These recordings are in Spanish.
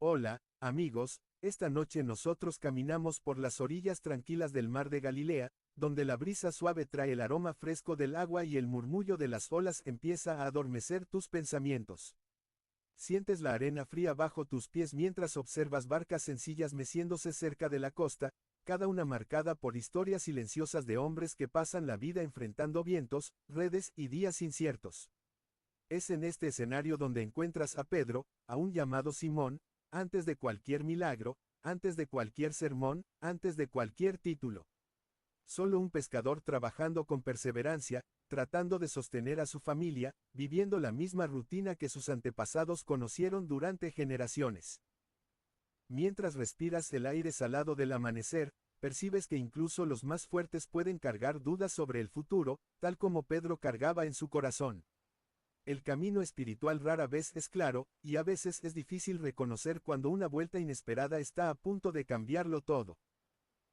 Hola, amigos, esta noche nosotros caminamos por las orillas tranquilas del mar de Galilea, donde la brisa suave trae el aroma fresco del agua y el murmullo de las olas empieza a adormecer tus pensamientos. Sientes la arena fría bajo tus pies mientras observas barcas sencillas meciéndose cerca de la costa, cada una marcada por historias silenciosas de hombres que pasan la vida enfrentando vientos, redes y días inciertos. Es en este escenario donde encuentras a Pedro, aún llamado Simón, antes de cualquier milagro, antes de cualquier sermón, antes de cualquier título. Solo un pescador trabajando con perseverancia, tratando de sostener a su familia, viviendo la misma rutina que sus antepasados conocieron durante generaciones. Mientras respiras el aire salado del amanecer, percibes que incluso los más fuertes pueden cargar dudas sobre el futuro, tal como Pedro cargaba en su corazón. El camino espiritual rara vez es claro, y a veces es difícil reconocer cuando una vuelta inesperada está a punto de cambiarlo todo.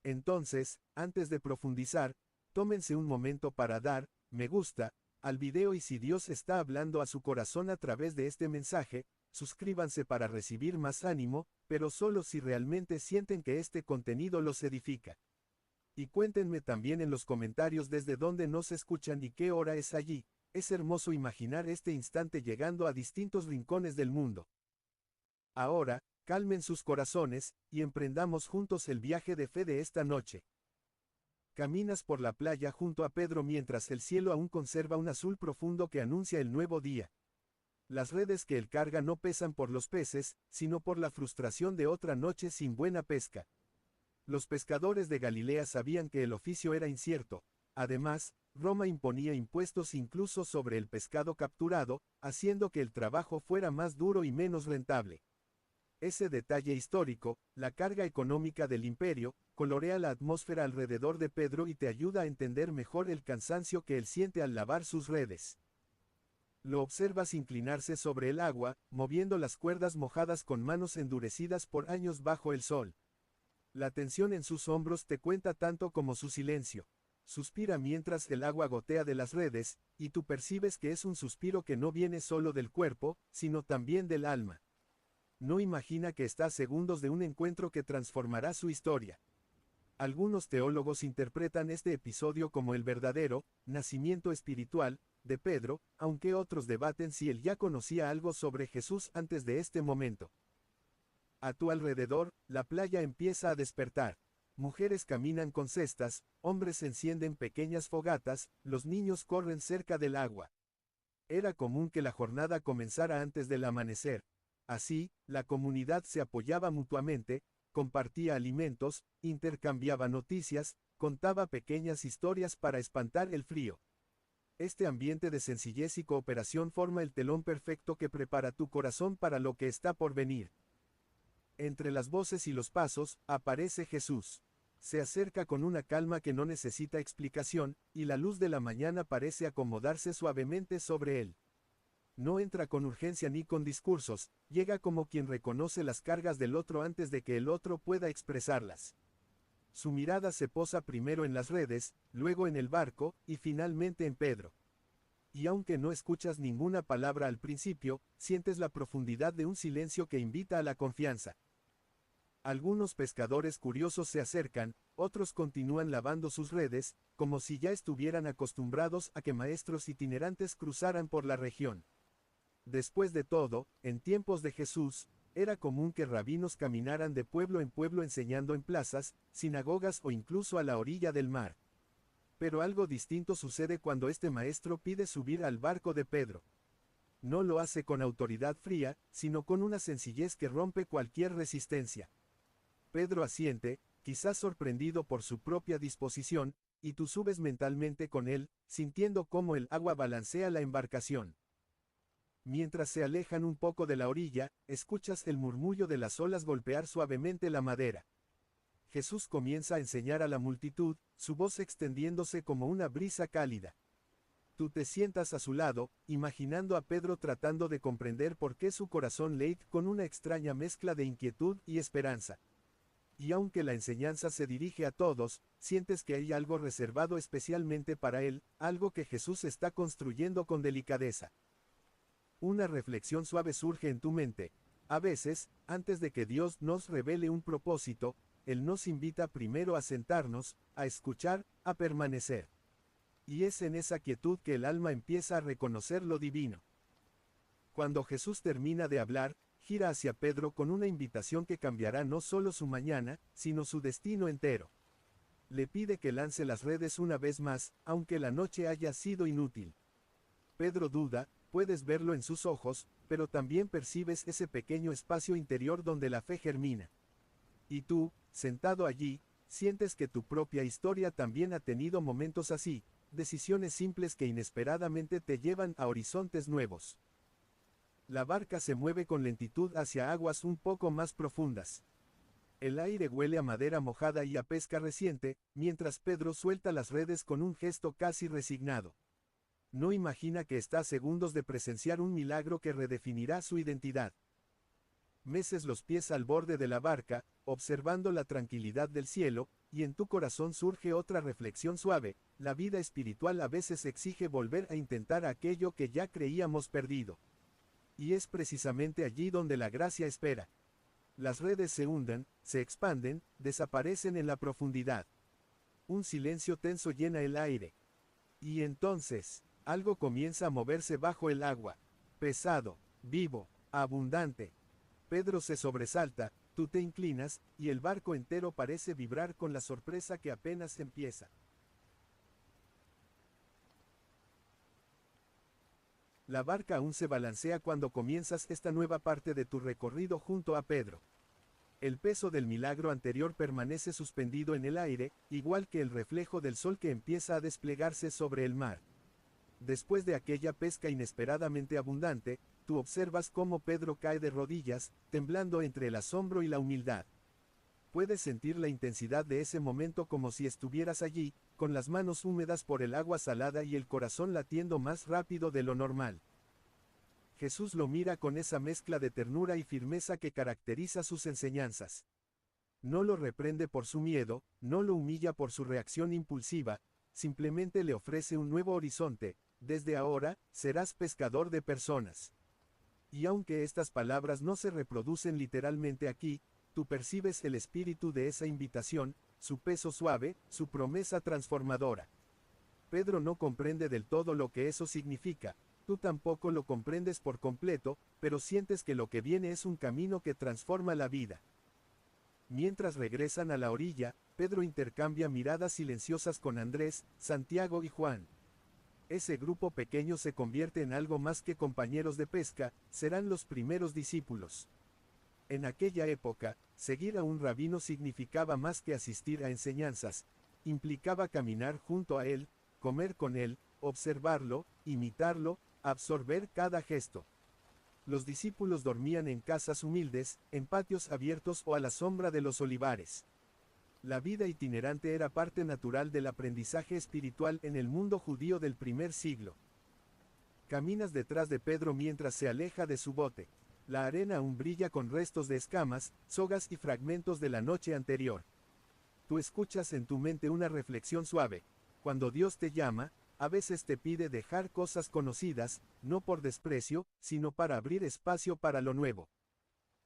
Entonces, antes de profundizar, tómense un momento para dar me gusta al video y si Dios está hablando a su corazón a través de este mensaje, suscríbanse para recibir más ánimo, pero solo si realmente sienten que este contenido los edifica. Y cuéntenme también en los comentarios desde dónde nos escuchan y qué hora es allí. Es hermoso imaginar este instante llegando a distintos rincones del mundo. Ahora, calmen sus corazones, y emprendamos juntos el viaje de fe de esta noche. Caminas por la playa junto a Pedro mientras el cielo aún conserva un azul profundo que anuncia el nuevo día. Las redes que él carga no pesan por los peces, sino por la frustración de otra noche sin buena pesca. Los pescadores de Galilea sabían que el oficio era incierto. Además, Roma imponía impuestos incluso sobre el pescado capturado, haciendo que el trabajo fuera más duro y menos rentable. Ese detalle histórico, la carga económica del imperio, colorea la atmósfera alrededor de Pedro y te ayuda a entender mejor el cansancio que él siente al lavar sus redes. Lo observas inclinarse sobre el agua, moviendo las cuerdas mojadas con manos endurecidas por años bajo el sol. La tensión en sus hombros te cuenta tanto como su silencio. Suspira mientras el agua gotea de las redes, y tú percibes que es un suspiro que no viene solo del cuerpo, sino también del alma. No imagina que está a segundos de un encuentro que transformará su historia. Algunos teólogos interpretan este episodio como el verdadero nacimiento espiritual de Pedro, aunque otros debaten si él ya conocía algo sobre Jesús antes de este momento. A tu alrededor, la playa empieza a despertar. Mujeres caminan con cestas, hombres encienden pequeñas fogatas, los niños corren cerca del agua. Era común que la jornada comenzara antes del amanecer. Así, la comunidad se apoyaba mutuamente, compartía alimentos, intercambiaba noticias, contaba pequeñas historias para espantar el frío. Este ambiente de sencillez y cooperación forma el telón perfecto que prepara tu corazón para lo que está por venir. Entre las voces y los pasos, aparece Jesús. Se acerca con una calma que no necesita explicación, y la luz de la mañana parece acomodarse suavemente sobre él. No entra con urgencia ni con discursos, llega como quien reconoce las cargas del otro antes de que el otro pueda expresarlas. Su mirada se posa primero en las redes, luego en el barco, y finalmente en Pedro. Y aunque no escuchas ninguna palabra al principio, sientes la profundidad de un silencio que invita a la confianza. Algunos pescadores curiosos se acercan, otros continúan lavando sus redes, como si ya estuvieran acostumbrados a que maestros itinerantes cruzaran por la región. Después de todo, en tiempos de Jesús, era común que rabinos caminaran de pueblo en pueblo enseñando en plazas, sinagogas o incluso a la orilla del mar. Pero algo distinto sucede cuando este maestro pide subir al barco de Pedro. No lo hace con autoridad fría, sino con una sencillez que rompe cualquier resistencia. Pedro asiente, quizás sorprendido por su propia disposición, y tú subes mentalmente con él, sintiendo cómo el agua balancea la embarcación. Mientras se alejan un poco de la orilla, escuchas el murmullo de las olas golpear suavemente la madera. Jesús comienza a enseñar a la multitud, su voz extendiéndose como una brisa cálida. Tú te sientas a su lado, imaginando a Pedro tratando de comprender por qué su corazón late con una extraña mezcla de inquietud y esperanza. Y aunque la enseñanza se dirige a todos, sientes que hay algo reservado especialmente para él, algo que Jesús está construyendo con delicadeza. Una reflexión suave surge en tu mente. A veces, antes de que Dios nos revele un propósito, Él nos invita primero a sentarnos, a escuchar, a permanecer. Y es en esa quietud que el alma empieza a reconocer lo divino. Cuando Jesús termina de hablar, gira hacia Pedro con una invitación que cambiará no solo su mañana, sino su destino entero. Le pide que lance las redes una vez más, aunque la noche haya sido inútil. Pedro duda, puedes verlo en sus ojos, pero también percibes ese pequeño espacio interior donde la fe germina. Y tú, sentado allí, sientes que tu propia historia también ha tenido momentos así, decisiones simples que inesperadamente te llevan a horizontes nuevos. La barca se mueve con lentitud hacia aguas un poco más profundas. El aire huele a madera mojada y a pesca reciente, mientras Pedro suelta las redes con un gesto casi resignado. No imagina que está a segundos de presenciar un milagro que redefinirá su identidad. Meces los pies al borde de la barca, observando la tranquilidad del cielo, y en tu corazón surge otra reflexión suave: la vida espiritual a veces exige volver a intentar aquello que ya creíamos perdido. Y es precisamente allí donde la gracia espera. Las redes se hunden, se expanden, desaparecen en la profundidad. Un silencio tenso llena el aire. Y entonces, algo comienza a moverse bajo el agua. Pesado, vivo, abundante. Pedro se sobresalta, tú te inclinas, y el barco entero parece vibrar con la sorpresa que apenas empieza. La barca aún se balancea cuando comienzas esta nueva parte de tu recorrido junto a Pedro. El peso del milagro anterior permanece suspendido en el aire, igual que el reflejo del sol que empieza a desplegarse sobre el mar. Después de aquella pesca inesperadamente abundante, tú observas cómo Pedro cae de rodillas, temblando entre el asombro y la humildad. Puedes sentir la intensidad de ese momento como si estuvieras allí, con las manos húmedas por el agua salada y el corazón latiendo más rápido de lo normal. Jesús lo mira con esa mezcla de ternura y firmeza que caracteriza sus enseñanzas. No lo reprende por su miedo, no lo humilla por su reacción impulsiva, simplemente le ofrece un nuevo horizonte: desde ahora, serás pescador de personas. Y aunque estas palabras no se reproducen literalmente aquí, tú percibes el espíritu de esa invitación, su peso suave, su promesa transformadora. Pedro no comprende del todo lo que eso significa, tú tampoco lo comprendes por completo, pero sientes que lo que viene es un camino que transforma la vida. Mientras regresan a la orilla, Pedro intercambia miradas silenciosas con Andrés, Santiago y Juan. Ese grupo pequeño se convierte en algo más que compañeros de pesca, serán los primeros discípulos. En aquella época, seguir a un rabino significaba más que asistir a enseñanzas, implicaba caminar junto a él, comer con él, observarlo, imitarlo, absorber cada gesto. Los discípulos dormían en casas humildes, en patios abiertos o a la sombra de los olivares. La vida itinerante era parte natural del aprendizaje espiritual en el mundo judío del primer siglo. Caminas detrás de Pedro mientras se aleja de su bote. La arena aún brilla con restos de escamas, sogas y fragmentos de la noche anterior. Tú escuchas en tu mente una reflexión suave: cuando Dios te llama, a veces te pide dejar cosas conocidas, no por desprecio, sino para abrir espacio para lo nuevo.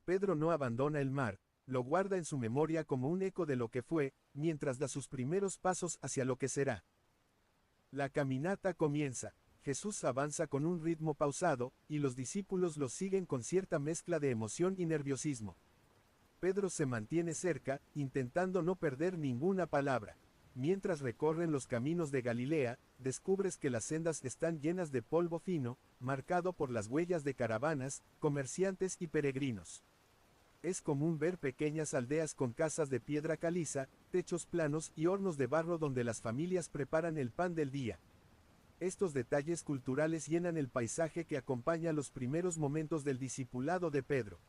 Pedro no abandona el mar, lo guarda en su memoria como un eco de lo que fue, mientras da sus primeros pasos hacia lo que será. La caminata comienza. Jesús avanza con un ritmo pausado, y los discípulos lo siguen con cierta mezcla de emoción y nerviosismo. Pedro se mantiene cerca, intentando no perder ninguna palabra. Mientras recorren los caminos de Galilea, descubres que las sendas están llenas de polvo fino, marcado por las huellas de caravanas, comerciantes y peregrinos. Es común ver pequeñas aldeas con casas de piedra caliza, techos planos y hornos de barro donde las familias preparan el pan del día. Estos detalles culturales llenan el paisaje que acompaña los primeros momentos del discipulado de Pedro.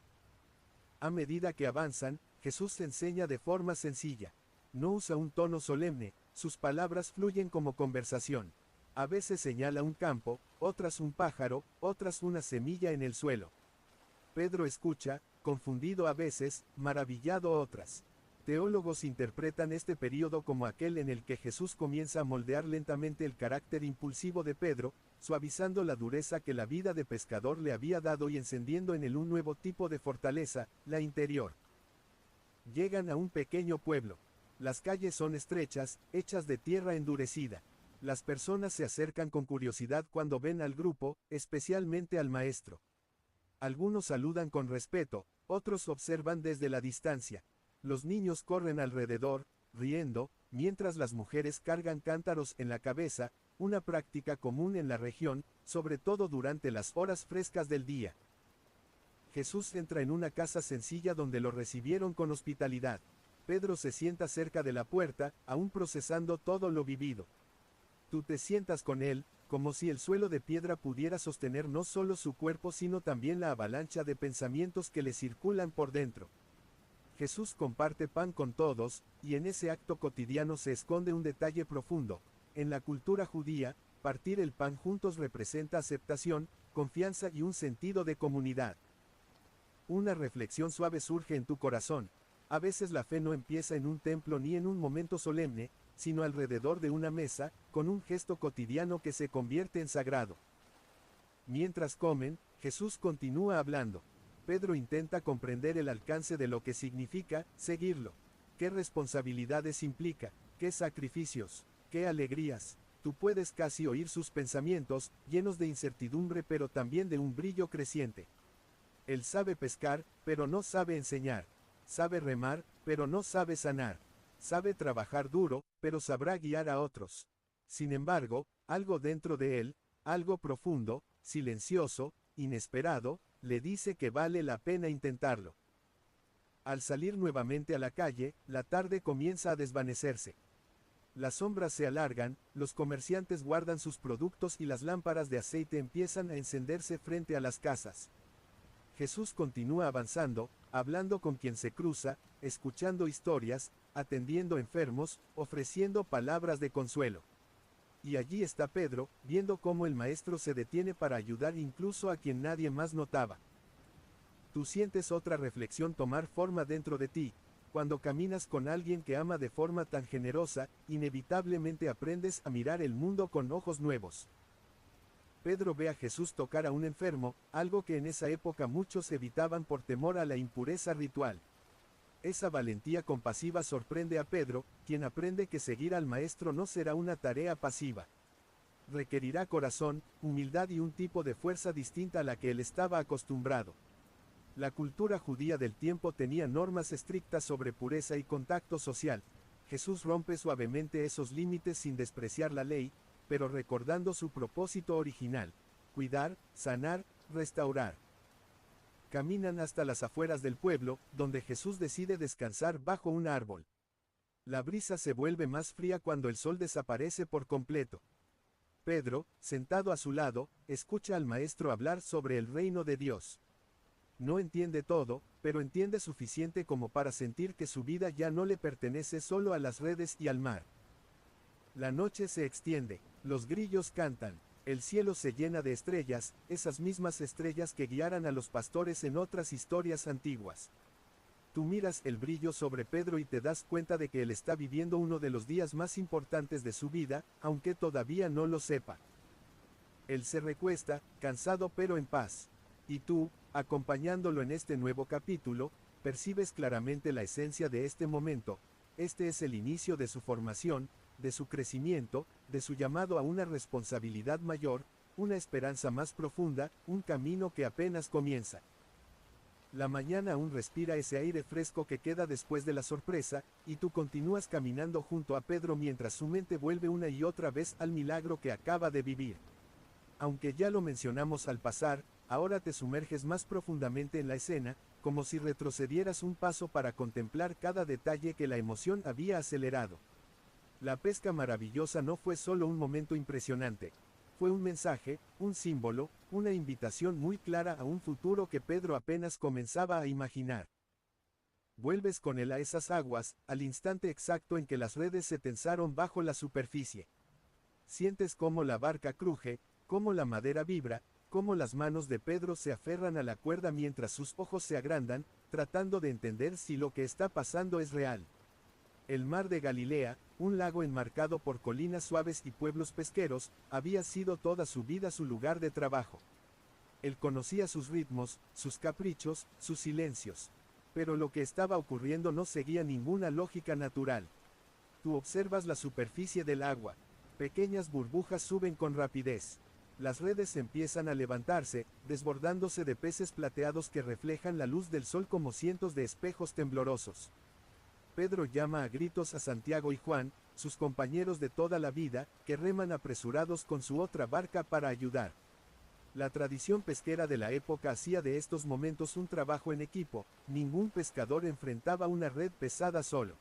A medida que avanzan, Jesús se enseña de forma sencilla. No usa un tono solemne, sus palabras fluyen como conversación. A veces señala un campo, otras un pájaro, otras una semilla en el suelo. Pedro escucha, confundido a veces, maravillado otras. Teólogos interpretan este periodo como aquel en el que Jesús comienza a moldear lentamente el carácter impulsivo de Pedro, suavizando la dureza que la vida de pescador le había dado y encendiendo en él un nuevo tipo de fortaleza, la interior. Llegan a un pequeño pueblo. Las calles son estrechas, hechas de tierra endurecida. Las personas se acercan con curiosidad cuando ven al grupo, especialmente al maestro. Algunos saludan con respeto, otros observan desde la distancia. Los niños corren alrededor, riendo, mientras las mujeres cargan cántaros en la cabeza, una práctica común en la región, sobre todo durante las horas frescas del día. Jesús entra en una casa sencilla donde lo recibieron con hospitalidad. Pedro se sienta cerca de la puerta, aún procesando todo lo vivido. Tú te sientas con él, como si el suelo de piedra pudiera sostener no solo su cuerpo sino también la avalancha de pensamientos que le circulan por dentro. Jesús comparte pan con todos, y en ese acto cotidiano se esconde un detalle profundo. En la cultura judía, partir el pan juntos representa aceptación, confianza y un sentido de comunidad. Una reflexión suave surge en tu corazón. A veces la fe no empieza en un templo ni en un momento solemne, sino alrededor de una mesa, con un gesto cotidiano que se convierte en sagrado. Mientras comen, Jesús continúa hablando. Pedro intenta comprender el alcance de lo que significa seguirlo. ¿Qué responsabilidades implica? ¿Qué sacrificios? ¿Qué alegrías? Tú puedes casi oír sus pensamientos, llenos de incertidumbre pero también de un brillo creciente. Él sabe pescar, pero no sabe enseñar. Sabe remar, pero no sabe sanar. Sabe trabajar duro, pero sabrá guiar a otros. Sin embargo, algo dentro de él, algo profundo, silencioso, inesperado, le dice que vale la pena intentarlo. Al salir nuevamente a la calle, la tarde comienza a desvanecerse. Las sombras se alargan, los comerciantes guardan sus productos y las lámparas de aceite empiezan a encenderse frente a las casas. Jesús continúa avanzando, hablando con quien se cruza, escuchando historias, atendiendo enfermos, ofreciendo palabras de consuelo. Y allí está Pedro, viendo cómo el maestro se detiene para ayudar incluso a quien nadie más notaba. Tú sientes otra reflexión tomar forma dentro de ti. Cuando caminas con alguien que ama de forma tan generosa, inevitablemente aprendes a mirar el mundo con ojos nuevos. Pedro ve a Jesús tocar a un enfermo, algo que en esa época muchos evitaban por temor a la impureza ritual. Esa valentía compasiva sorprende a Pedro, quien aprende que seguir al Maestro no será una tarea pasiva. Requerirá corazón, humildad y un tipo de fuerza distinta a la que él estaba acostumbrado. La cultura judía del tiempo tenía normas estrictas sobre pureza y contacto social. Jesús rompe suavemente esos límites sin despreciar la ley, pero recordando su propósito original: cuidar, sanar, restaurar. Caminan hasta las afueras del pueblo, donde Jesús decide descansar bajo un árbol. La brisa se vuelve más fría cuando el sol desaparece por completo. Pedro, sentado a su lado, escucha al maestro hablar sobre el reino de Dios. No entiende todo, pero entiende suficiente como para sentir que su vida ya no le pertenece solo a las redes y al mar. La noche se extiende, los grillos cantan, el cielo se llena de estrellas, esas mismas estrellas que guiaran a los pastores en otras historias antiguas. Tú miras el brillo sobre Pedro y te das cuenta de que él está viviendo uno de los días más importantes de su vida, aunque todavía no lo sepa. Él se recuesta, cansado pero en paz. Y tú, acompañándolo en este nuevo capítulo, percibes claramente la esencia de este momento. Este es el inicio de su formación, de su crecimiento, de su llamado a una responsabilidad mayor, una esperanza más profunda, un camino que apenas comienza. La mañana aún respira ese aire fresco que queda después de la sorpresa, y tú continúas caminando junto a Pedro mientras su mente vuelve una y otra vez al milagro que acaba de vivir. Aunque ya lo mencionamos al pasar, ahora te sumerges más profundamente en la escena, como si retrocedieras un paso para contemplar cada detalle que la emoción había acelerado. La pesca maravillosa no fue solo un momento impresionante. Fue un mensaje, un símbolo, una invitación muy clara a un futuro que Pedro apenas comenzaba a imaginar. Vuelves con él a esas aguas, al instante exacto en que las redes se tensaron bajo la superficie. Sientes cómo la barca cruje, cómo la madera vibra, cómo las manos de Pedro se aferran a la cuerda mientras sus ojos se agrandan, tratando de entender si lo que está pasando es real. El mar de Galilea, un lago enmarcado por colinas suaves y pueblos pesqueros, había sido toda su vida su lugar de trabajo. Él conocía sus ritmos, sus caprichos, sus silencios. Pero lo que estaba ocurriendo no seguía ninguna lógica natural. Tú observas la superficie del agua. Pequeñas burbujas suben con rapidez. Las redes empiezan a levantarse, desbordándose de peces plateados que reflejan la luz del sol como cientos de espejos temblorosos. Pedro llama a gritos a Santiago y Juan, sus compañeros de toda la vida, que reman apresurados con su otra barca para ayudar. La tradición pesquera de la época hacía de estos momentos un trabajo en equipo, ningún pescador enfrentaba una red pesada solo.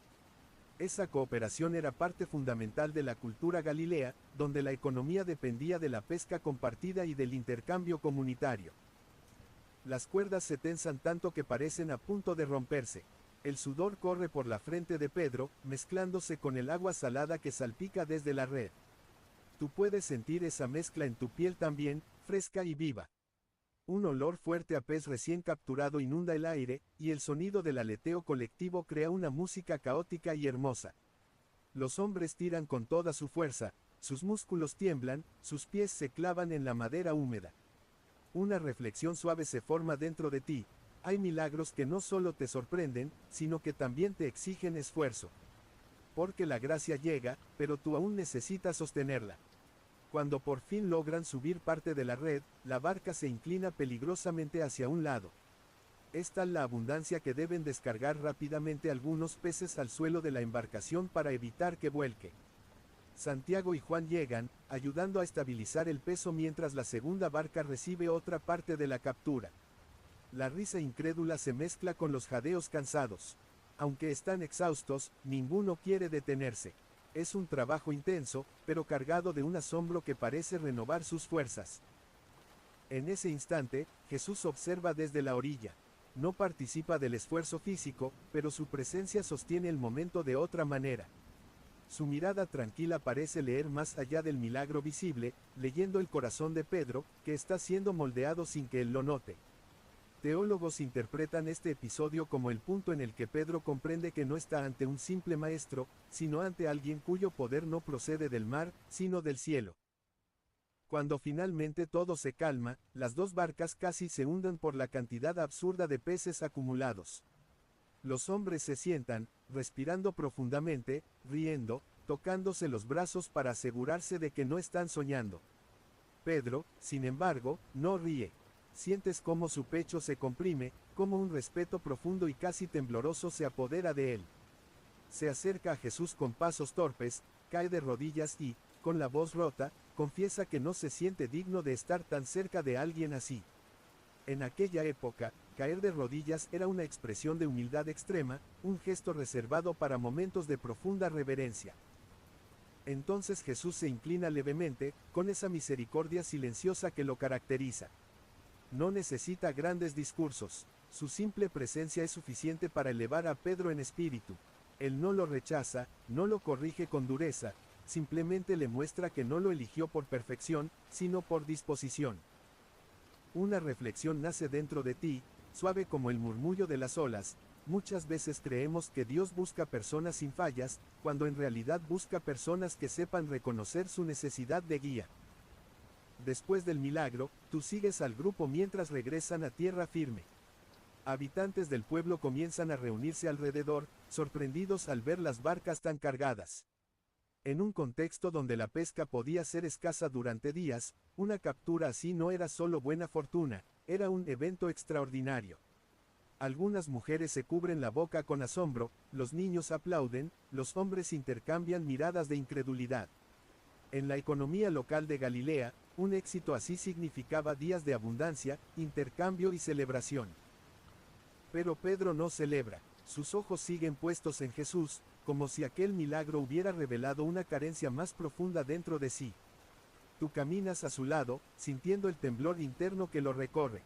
Esa cooperación era parte fundamental de la cultura galilea, donde la economía dependía de la pesca compartida y del intercambio comunitario. Las cuerdas se tensan tanto que parecen a punto de romperse. El sudor corre por la frente de Pedro, mezclándose con el agua salada que salpica desde la red. Tú puedes sentir esa mezcla en tu piel también, fresca y viva. Un olor fuerte a pez recién capturado inunda el aire, y el sonido del aleteo colectivo crea una música caótica y hermosa. Los hombres tiran con toda su fuerza, sus músculos tiemblan, sus pies se clavan en la madera húmeda. Una reflexión suave se forma dentro de ti. Hay milagros que no solo te sorprenden, sino que también te exigen esfuerzo. Porque la gracia llega, pero tú aún necesitas sostenerla. Cuando por fin logran subir parte de la red, la barca se inclina peligrosamente hacia un lado. Es tal la abundancia que deben descargar rápidamente algunos peces al suelo de la embarcación para evitar que vuelque. Santiago y Juan llegan, ayudando a estabilizar el peso mientras la segunda barca recibe otra parte de la captura. La risa incrédula se mezcla con los jadeos cansados. Aunque están exhaustos, ninguno quiere detenerse. Es un trabajo intenso, pero cargado de un asombro que parece renovar sus fuerzas. En ese instante, Jesús observa desde la orilla. No participa del esfuerzo físico, pero su presencia sostiene el momento de otra manera. Su mirada tranquila parece leer más allá del milagro visible, leyendo el corazón de Pedro, que está siendo moldeado sin que él lo note. Teólogos interpretan este episodio como el punto en el que Pedro comprende que no está ante un simple maestro, sino ante alguien cuyo poder no procede del mar, sino del cielo. Cuando finalmente todo se calma, las dos barcas casi se hunden por la cantidad absurda de peces acumulados. Los hombres se sientan, respirando profundamente, riendo, tocándose los brazos para asegurarse de que no están soñando. Pedro, sin embargo, no ríe. Sientes cómo su pecho se comprime, cómo un respeto profundo y casi tembloroso se apodera de él. Se acerca a Jesús con pasos torpes, cae de rodillas y, con la voz rota, confiesa que no se siente digno de estar tan cerca de alguien así. En aquella época, caer de rodillas era una expresión de humildad extrema, un gesto reservado para momentos de profunda reverencia. Entonces Jesús se inclina levemente, con esa misericordia silenciosa que lo caracteriza. No necesita grandes discursos, su simple presencia es suficiente para elevar a Pedro en espíritu. Él no lo rechaza, no lo corrige con dureza, simplemente le muestra que no lo eligió por perfección, sino por disposición. Una reflexión nace dentro de ti, suave como el murmullo de las olas. Muchas veces creemos que Dios busca personas sin fallas, cuando en realidad busca personas que sepan reconocer su necesidad de guía. Después del milagro, tú sigues al grupo mientras regresan a tierra firme. Habitantes del pueblo comienzan a reunirse alrededor, sorprendidos al ver las barcas tan cargadas. En un contexto donde la pesca podía ser escasa durante días, una captura así no era solo buena fortuna, era un evento extraordinario. Algunas mujeres se cubren la boca con asombro, los niños aplauden, los hombres intercambian miradas de incredulidad. En la economía local de Galilea, un éxito así significaba días de abundancia, intercambio y celebración. Pero Pedro no celebra, sus ojos siguen puestos en Jesús, como si aquel milagro hubiera revelado una carencia más profunda dentro de sí. Tú caminas a su lado, sintiendo el temblor interno que lo recorre.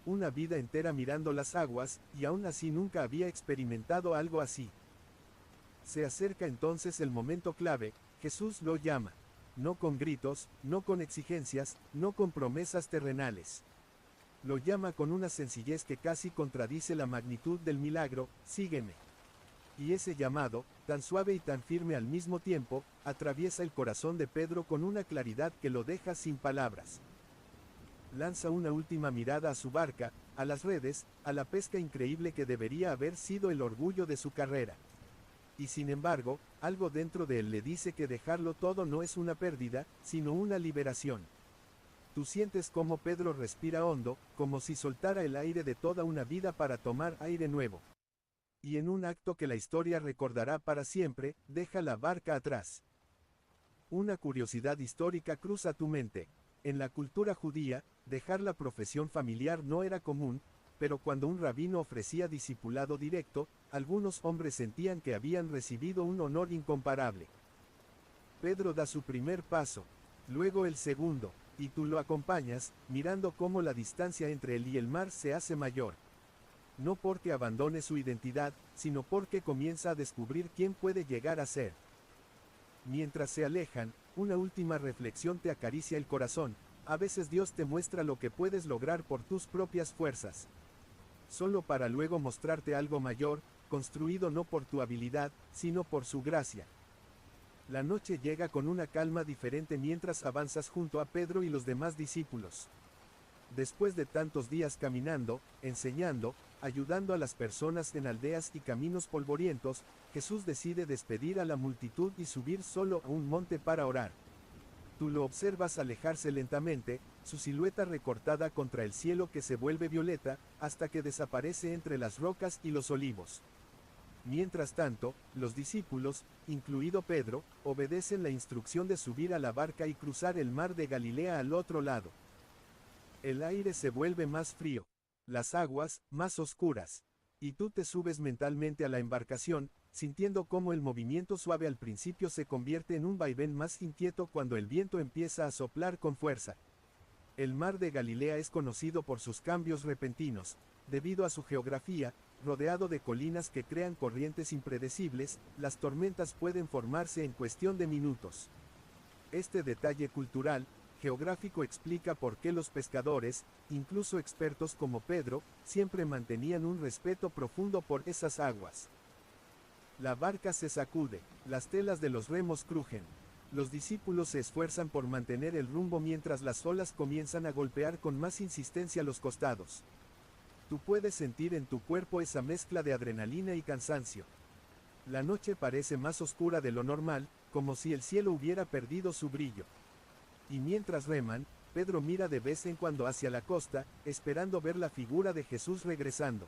Una vida entera mirando las aguas, y aún así nunca había experimentado algo así. Se acerca entonces el momento clave, Jesús lo llama. No con gritos, no con exigencias, no con promesas terrenales. Lo llama con una sencillez que casi contradice la magnitud del milagro, sígueme. Y ese llamado, tan suave y tan firme al mismo tiempo, atraviesa el corazón de Pedro con una claridad que lo deja sin palabras. Lanza una última mirada a su barca, a las redes, a la pesca increíble que debería haber sido el orgullo de su carrera. Y sin embargo, algo dentro de él le dice que dejarlo todo no es una pérdida, sino una liberación. Tú sientes cómo Pedro respira hondo, como si soltara el aire de toda una vida para tomar aire nuevo. Y en un acto que la historia recordará para siempre, deja la barca atrás. Una curiosidad histórica cruza tu mente. En la cultura judía, dejar la profesión familiar no era común, pero cuando un rabino ofrecía discipulado directo, algunos hombres sentían que habían recibido un honor incomparable. Pedro da su primer paso, luego el segundo, y tú lo acompañas, mirando cómo la distancia entre él y el mar se hace mayor. No porque abandone su identidad, sino porque comienza a descubrir quién puede llegar a ser. Mientras se alejan, una última reflexión te acaricia el corazón. A veces Dios te muestra lo que puedes lograr por tus propias fuerzas, solo para luego mostrarte algo mayor, construido no por tu habilidad, sino por su gracia. La noche llega con una calma diferente mientras avanzas junto a Pedro y los demás discípulos. Después de tantos días caminando, enseñando, ayudando a las personas en aldeas y caminos polvorientos, Jesús decide despedir a la multitud y subir solo a un monte para orar. Tú lo observas alejarse lentamente, su silueta recortada contra el cielo que se vuelve violeta, hasta que desaparece entre las rocas y los olivos. Mientras tanto, los discípulos, incluido Pedro, obedecen la instrucción de subir a la barca y cruzar el mar de Galilea al otro lado. El aire se vuelve más frío, las aguas, más oscuras. Y tú te subes mentalmente a la embarcación, sintiendo cómo el movimiento suave al principio se convierte en un vaivén más inquieto cuando el viento empieza a soplar con fuerza. El mar de Galilea es conocido por sus cambios repentinos, debido a su geografía, rodeado de colinas que crean corrientes impredecibles, las tormentas pueden formarse en cuestión de minutos. Este detalle cultural, geográfico explica por qué los pescadores, incluso expertos como Pedro, siempre mantenían un respeto profundo por esas aguas. La barca se sacude, las telas de los remos crujen. Los discípulos se esfuerzan por mantener el rumbo mientras las olas comienzan a golpear con más insistencia los costados. Tú puedes sentir en tu cuerpo esa mezcla de adrenalina y cansancio. La noche parece más oscura de lo normal, como si el cielo hubiera perdido su brillo. Y mientras reman, Pedro mira de vez en cuando hacia la costa, esperando ver la figura de Jesús regresando.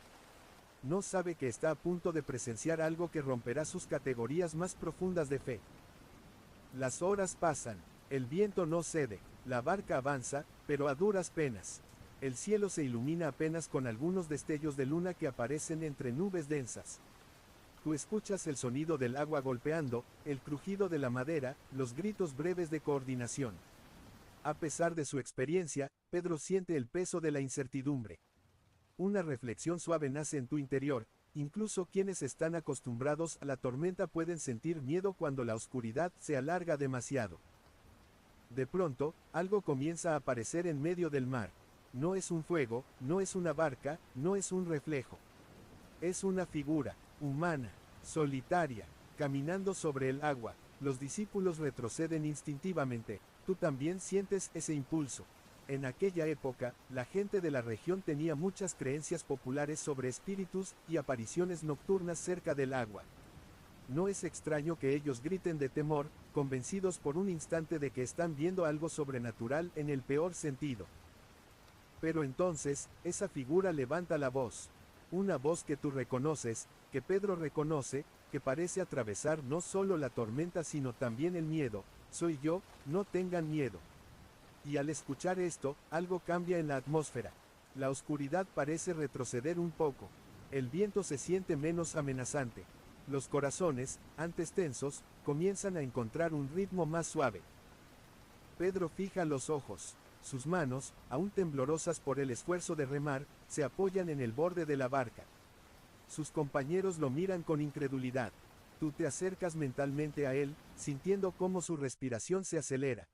No sabe que está a punto de presenciar algo que romperá sus categorías más profundas de fe. Las horas pasan, el viento no cede, la barca avanza, pero a duras penas. El cielo se ilumina apenas con algunos destellos de luna que aparecen entre nubes densas. Tú escuchas el sonido del agua golpeando, el crujido de la madera, los gritos breves de coordinación. A pesar de su experiencia, Pedro siente el peso de la incertidumbre. Una reflexión suave nace en tu interior, incluso quienes están acostumbrados a la tormenta pueden sentir miedo cuando la oscuridad se alarga demasiado. De pronto, algo comienza a aparecer en medio del mar. No es un fuego, no es una barca, no es un reflejo. Es una figura, humana, solitaria, caminando sobre el agua. Los discípulos retroceden instintivamente. Tú también sientes ese impulso. En aquella época, la gente de la región tenía muchas creencias populares sobre espíritus y apariciones nocturnas cerca del agua. No es extraño que ellos griten de temor, convencidos por un instante de que están viendo algo sobrenatural en el peor sentido. Pero entonces, esa figura levanta la voz. Una voz que tú reconoces, que Pedro reconoce, que parece atravesar no solo la tormenta sino también el miedo. Soy yo, no tengan miedo. Y al escuchar esto, algo cambia en la atmósfera. La oscuridad parece retroceder un poco. El viento se siente menos amenazante. Los corazones, antes tensos, comienzan a encontrar un ritmo más suave. Pedro fija los ojos. Sus manos, aún temblorosas por el esfuerzo de remar, se apoyan en el borde de la barca. Sus compañeros lo miran con incredulidad. Tú te acercas mentalmente a él, sintiendo cómo su respiración se acelera.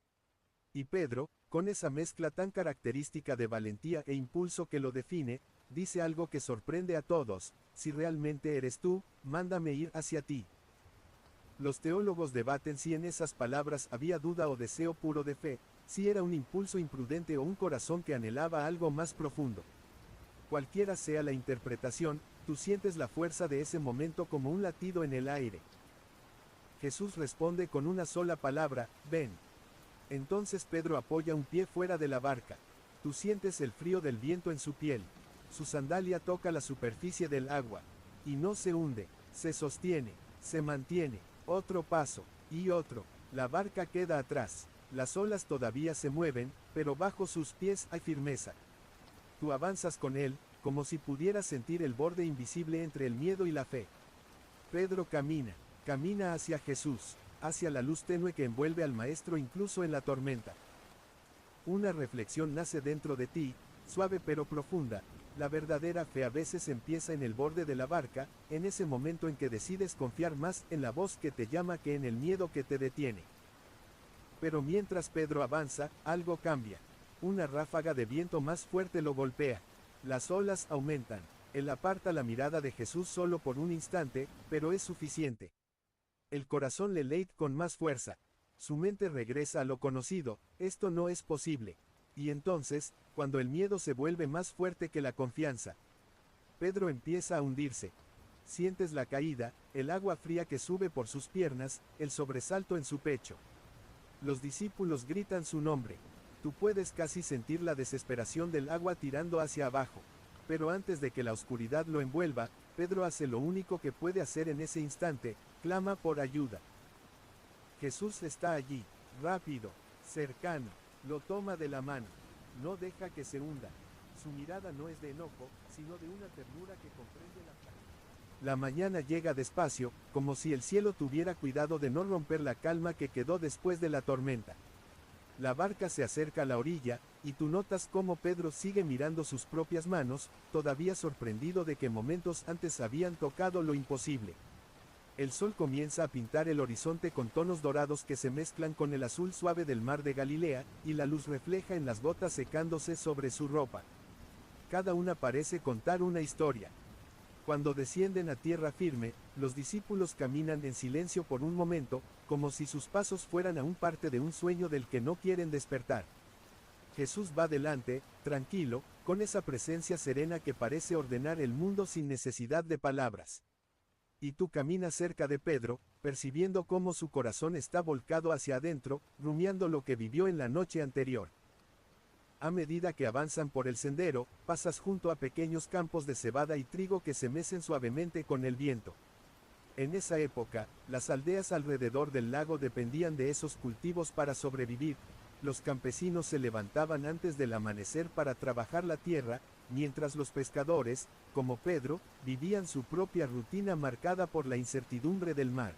Y Pedro, con esa mezcla tan característica de valentía e impulso que lo define, dice algo que sorprende a todos: si realmente eres tú, mándame ir hacia ti. Los teólogos debaten si en esas palabras había duda o deseo puro de fe, si era un impulso imprudente o un corazón que anhelaba algo más profundo. Cualquiera sea la interpretación, tú sientes la fuerza de ese momento como un latido en el aire. Jesús responde con una sola palabra, ven. Entonces Pedro apoya un pie fuera de la barca. Tú sientes el frío del viento en su piel. Su sandalia toca la superficie del agua. Y no se hunde, se sostiene, se mantiene. Otro paso, y otro. La barca queda atrás. Las olas todavía se mueven, pero bajo sus pies hay firmeza. Tú avanzas con él, como si pudieras sentir el borde invisible entre el miedo y la fe. Pedro camina hacia Jesús, hacia la luz tenue que envuelve al Maestro incluso en la tormenta. Una reflexión nace dentro de ti, suave pero profunda. La verdadera fe a veces empieza en el borde de la barca, en ese momento en que decides confiar más en la voz que te llama que en el miedo que te detiene. Pero mientras Pedro avanza, algo cambia. Una ráfaga de viento más fuerte lo golpea. Las olas aumentan. Él aparta la mirada de Jesús solo por un instante, pero es suficiente. El corazón le late con más fuerza. Su mente regresa a lo conocido, esto no es posible. Y entonces, cuando el miedo se vuelve más fuerte que la confianza, Pedro empieza a hundirse. Sientes la caída, el agua fría que sube por sus piernas, el sobresalto en su pecho. Los discípulos gritan su nombre. Tú puedes casi sentir la desesperación del agua tirando hacia abajo. Pero antes de que la oscuridad lo envuelva, Pedro hace lo único que puede hacer en ese instante, clama por ayuda. Jesús está allí, rápido, cercano, lo toma de la mano, no deja que se hunda. Su mirada no es de enojo, sino de una ternura que comprende la calma. La mañana llega despacio, como si el cielo tuviera cuidado de no romper la calma que quedó después de la tormenta. La barca se acerca a la orilla, y tú notas cómo Pedro sigue mirando sus propias manos, todavía sorprendido de que momentos antes habían tocado lo imposible. El sol comienza a pintar el horizonte con tonos dorados que se mezclan con el azul suave del mar de Galilea, y la luz refleja en las gotas secándose sobre su ropa. Cada una parece contar una historia. Cuando descienden a tierra firme, los discípulos caminan en silencio por un momento, como si sus pasos fueran aún parte de un sueño del que no quieren despertar. Jesús va delante, tranquilo, con esa presencia serena que parece ordenar el mundo sin necesidad de palabras. Y tú caminas cerca de Pedro, percibiendo cómo su corazón está volcado hacia adentro, rumiando lo que vivió en la noche anterior. A medida que avanzan por el sendero, pasas junto a pequeños campos de cebada y trigo que se mecen suavemente con el viento. En esa época, las aldeas alrededor del lago dependían de esos cultivos para sobrevivir. Los campesinos se levantaban antes del amanecer para trabajar la tierra, mientras los pescadores, como Pedro, vivían su propia rutina marcada por la incertidumbre del mar.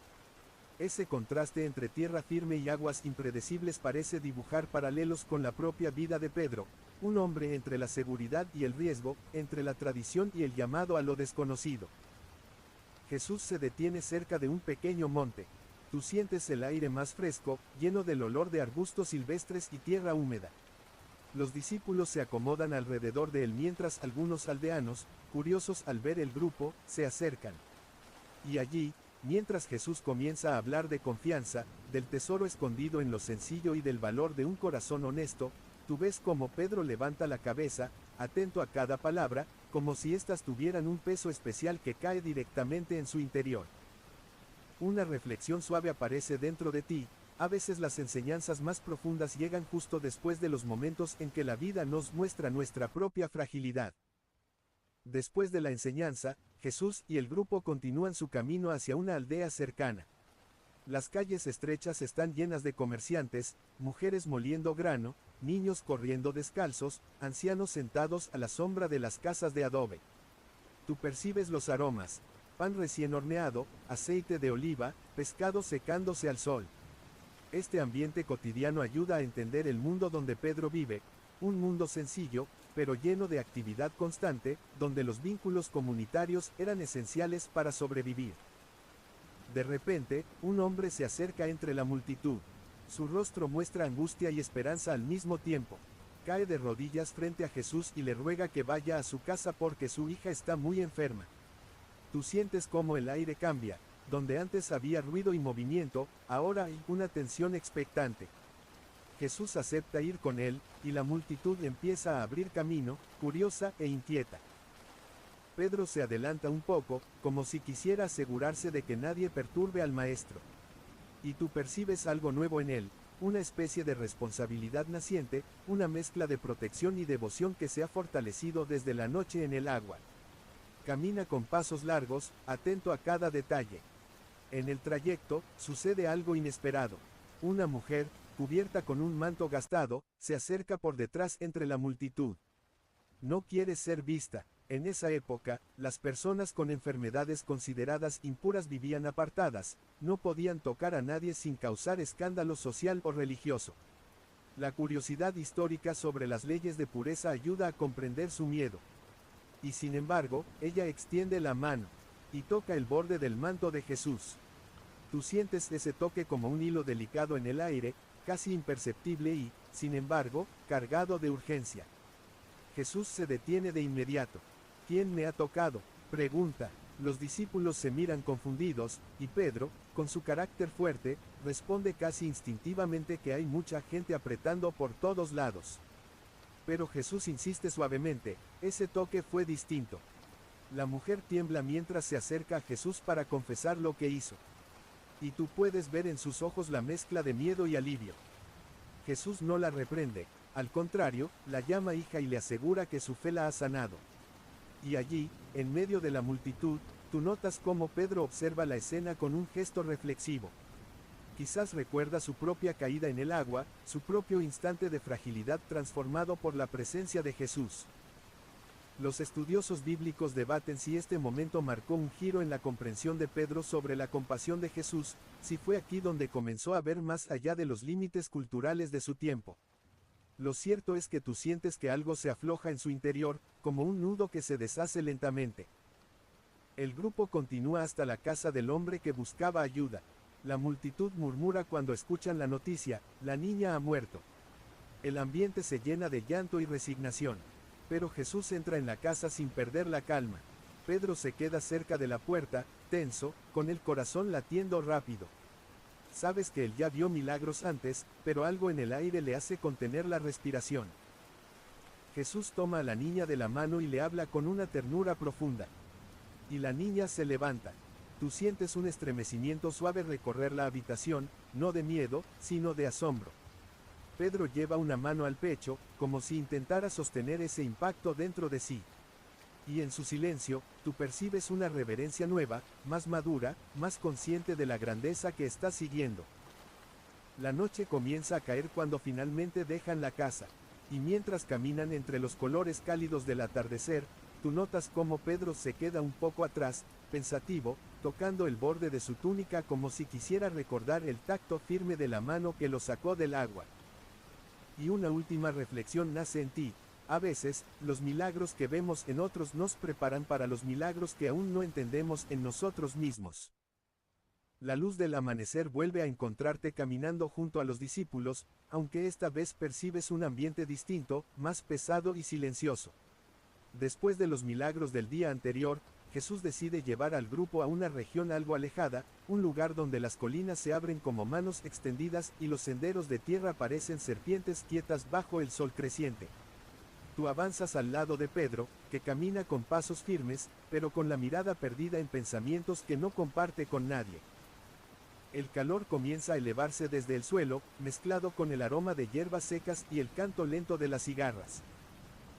Ese contraste entre tierra firme y aguas impredecibles parece dibujar paralelos con la propia vida de Pedro, un hombre entre la seguridad y el riesgo, entre la tradición y el llamado a lo desconocido. Jesús se detiene cerca de un pequeño monte. Tú sientes el aire más fresco, lleno del olor de arbustos silvestres y tierra húmeda. Los discípulos se acomodan alrededor de él mientras algunos aldeanos, curiosos al ver el grupo, se acercan. Y allí, mientras Jesús comienza a hablar de confianza, del tesoro escondido en lo sencillo y del valor de un corazón honesto, tú ves cómo Pedro levanta la cabeza, atento a cada palabra, como si éstas tuvieran un peso especial que cae directamente en su interior. Una reflexión suave aparece dentro de ti. A veces las enseñanzas más profundas llegan justo después de los momentos en que la vida nos muestra nuestra propia fragilidad. Después de la enseñanza, Jesús y el grupo continúan su camino hacia una aldea cercana. Las calles estrechas están llenas de comerciantes, mujeres moliendo grano, niños corriendo descalzos, ancianos sentados a la sombra de las casas de adobe. Tú percibes los aromas: pan recién horneado, aceite de oliva, pescado secándose al sol. Este ambiente cotidiano ayuda a entender el mundo donde Pedro vive, un mundo sencillo, pero lleno de actividad constante, donde los vínculos comunitarios eran esenciales para sobrevivir. De repente, un hombre se acerca entre la multitud. Su rostro muestra angustia y esperanza al mismo tiempo. Cae de rodillas frente a Jesús y le ruega que vaya a su casa porque su hija está muy enferma. Tú sientes cómo el aire cambia, Donde antes había ruido y movimiento, ahora hay una tensión expectante. Jesús acepta ir con él, y la multitud empieza a abrir camino, curiosa e inquieta. Pedro se adelanta un poco, como si quisiera asegurarse de que nadie perturbe al maestro. Y tú percibes algo nuevo en él, una especie de responsabilidad naciente, una mezcla de protección y devoción que se ha fortalecido desde la noche en el agua. Camina con pasos largos, atento a cada detalle. En el trayecto, sucede algo inesperado. Una mujer, cubierta con un manto gastado, se acerca por detrás entre la multitud. No quiere ser vista. En esa época, las personas con enfermedades consideradas impuras vivían apartadas, no podían tocar a nadie sin causar escándalo social o religioso. La curiosidad histórica sobre las leyes de pureza ayuda a comprender su miedo. Y sin embargo, ella extiende la mano y toca el borde del manto de Jesús. Tú sientes ese toque como un hilo delicado en el aire, casi imperceptible y, sin embargo, cargado de urgencia. Jesús se detiene de inmediato. ¿Quién me ha tocado?, pregunta. Los discípulos se miran confundidos, y Pedro, con su carácter fuerte, responde casi instintivamente que hay mucha gente apretando por todos lados. Pero Jesús insiste suavemente, ese toque fue distinto. La mujer tiembla mientras se acerca a Jesús para confesar lo que hizo. Y tú puedes ver en sus ojos la mezcla de miedo y alivio. Jesús no la reprende, al contrario, la llama hija y le asegura que su fe la ha sanado. Y allí, en medio de la multitud, tú notas cómo Pedro observa la escena con un gesto reflexivo. Quizás recuerda su propia caída en el agua, su propio instante de fragilidad transformado por la presencia de Jesús. Los estudiosos bíblicos debaten si este momento marcó un giro en la comprensión de Pedro sobre la compasión de Jesús, si fue aquí donde comenzó a ver más allá de los límites culturales de su tiempo. Lo cierto es que tú sientes que algo se afloja en su interior, como un nudo que se deshace lentamente. El grupo continúa hasta la casa del hombre que buscaba ayuda. La multitud murmura cuando escuchan la noticia, la niña ha muerto. El ambiente se llena de llanto y resignación. Pero Jesús entra en la casa sin perder la calma. Pedro se queda cerca de la puerta, tenso, con el corazón latiendo rápido. Sabes que él ya vio milagros antes, pero algo en el aire le hace contener la respiración. Jesús toma a la niña de la mano y le habla con una ternura profunda. Y la niña se levanta. Tú sientes un estremecimiento suave recorrer la habitación, no de miedo, sino de asombro. Pedro lleva una mano al pecho, como si intentara sostener ese impacto dentro de sí. Y en su silencio, tú percibes una reverencia nueva, más madura, más consciente de la grandeza que está siguiendo. La noche comienza a caer cuando finalmente dejan la casa. Y mientras caminan entre los colores cálidos del atardecer, tú notas cómo Pedro se queda un poco atrás, pensativo, tocando el borde de su túnica como si quisiera recordar el tacto firme de la mano que lo sacó del agua. Y una última reflexión nace en ti. A veces, los milagros que vemos en otros nos preparan para los milagros que aún no entendemos en nosotros mismos. La luz del amanecer vuelve a encontrarte caminando junto a los discípulos, aunque esta vez percibes un ambiente distinto, más pesado y silencioso. Después de los milagros del día anterior, Jesús decide llevar al grupo a una región algo alejada, un lugar donde las colinas se abren como manos extendidas y los senderos de tierra parecen serpientes quietas bajo el sol creciente. Tú avanzas al lado de Pedro, que camina con pasos firmes, pero con la mirada perdida en pensamientos que no comparte con nadie. El calor comienza a elevarse desde el suelo, mezclado con el aroma de hierbas secas y el canto lento de las cigarras.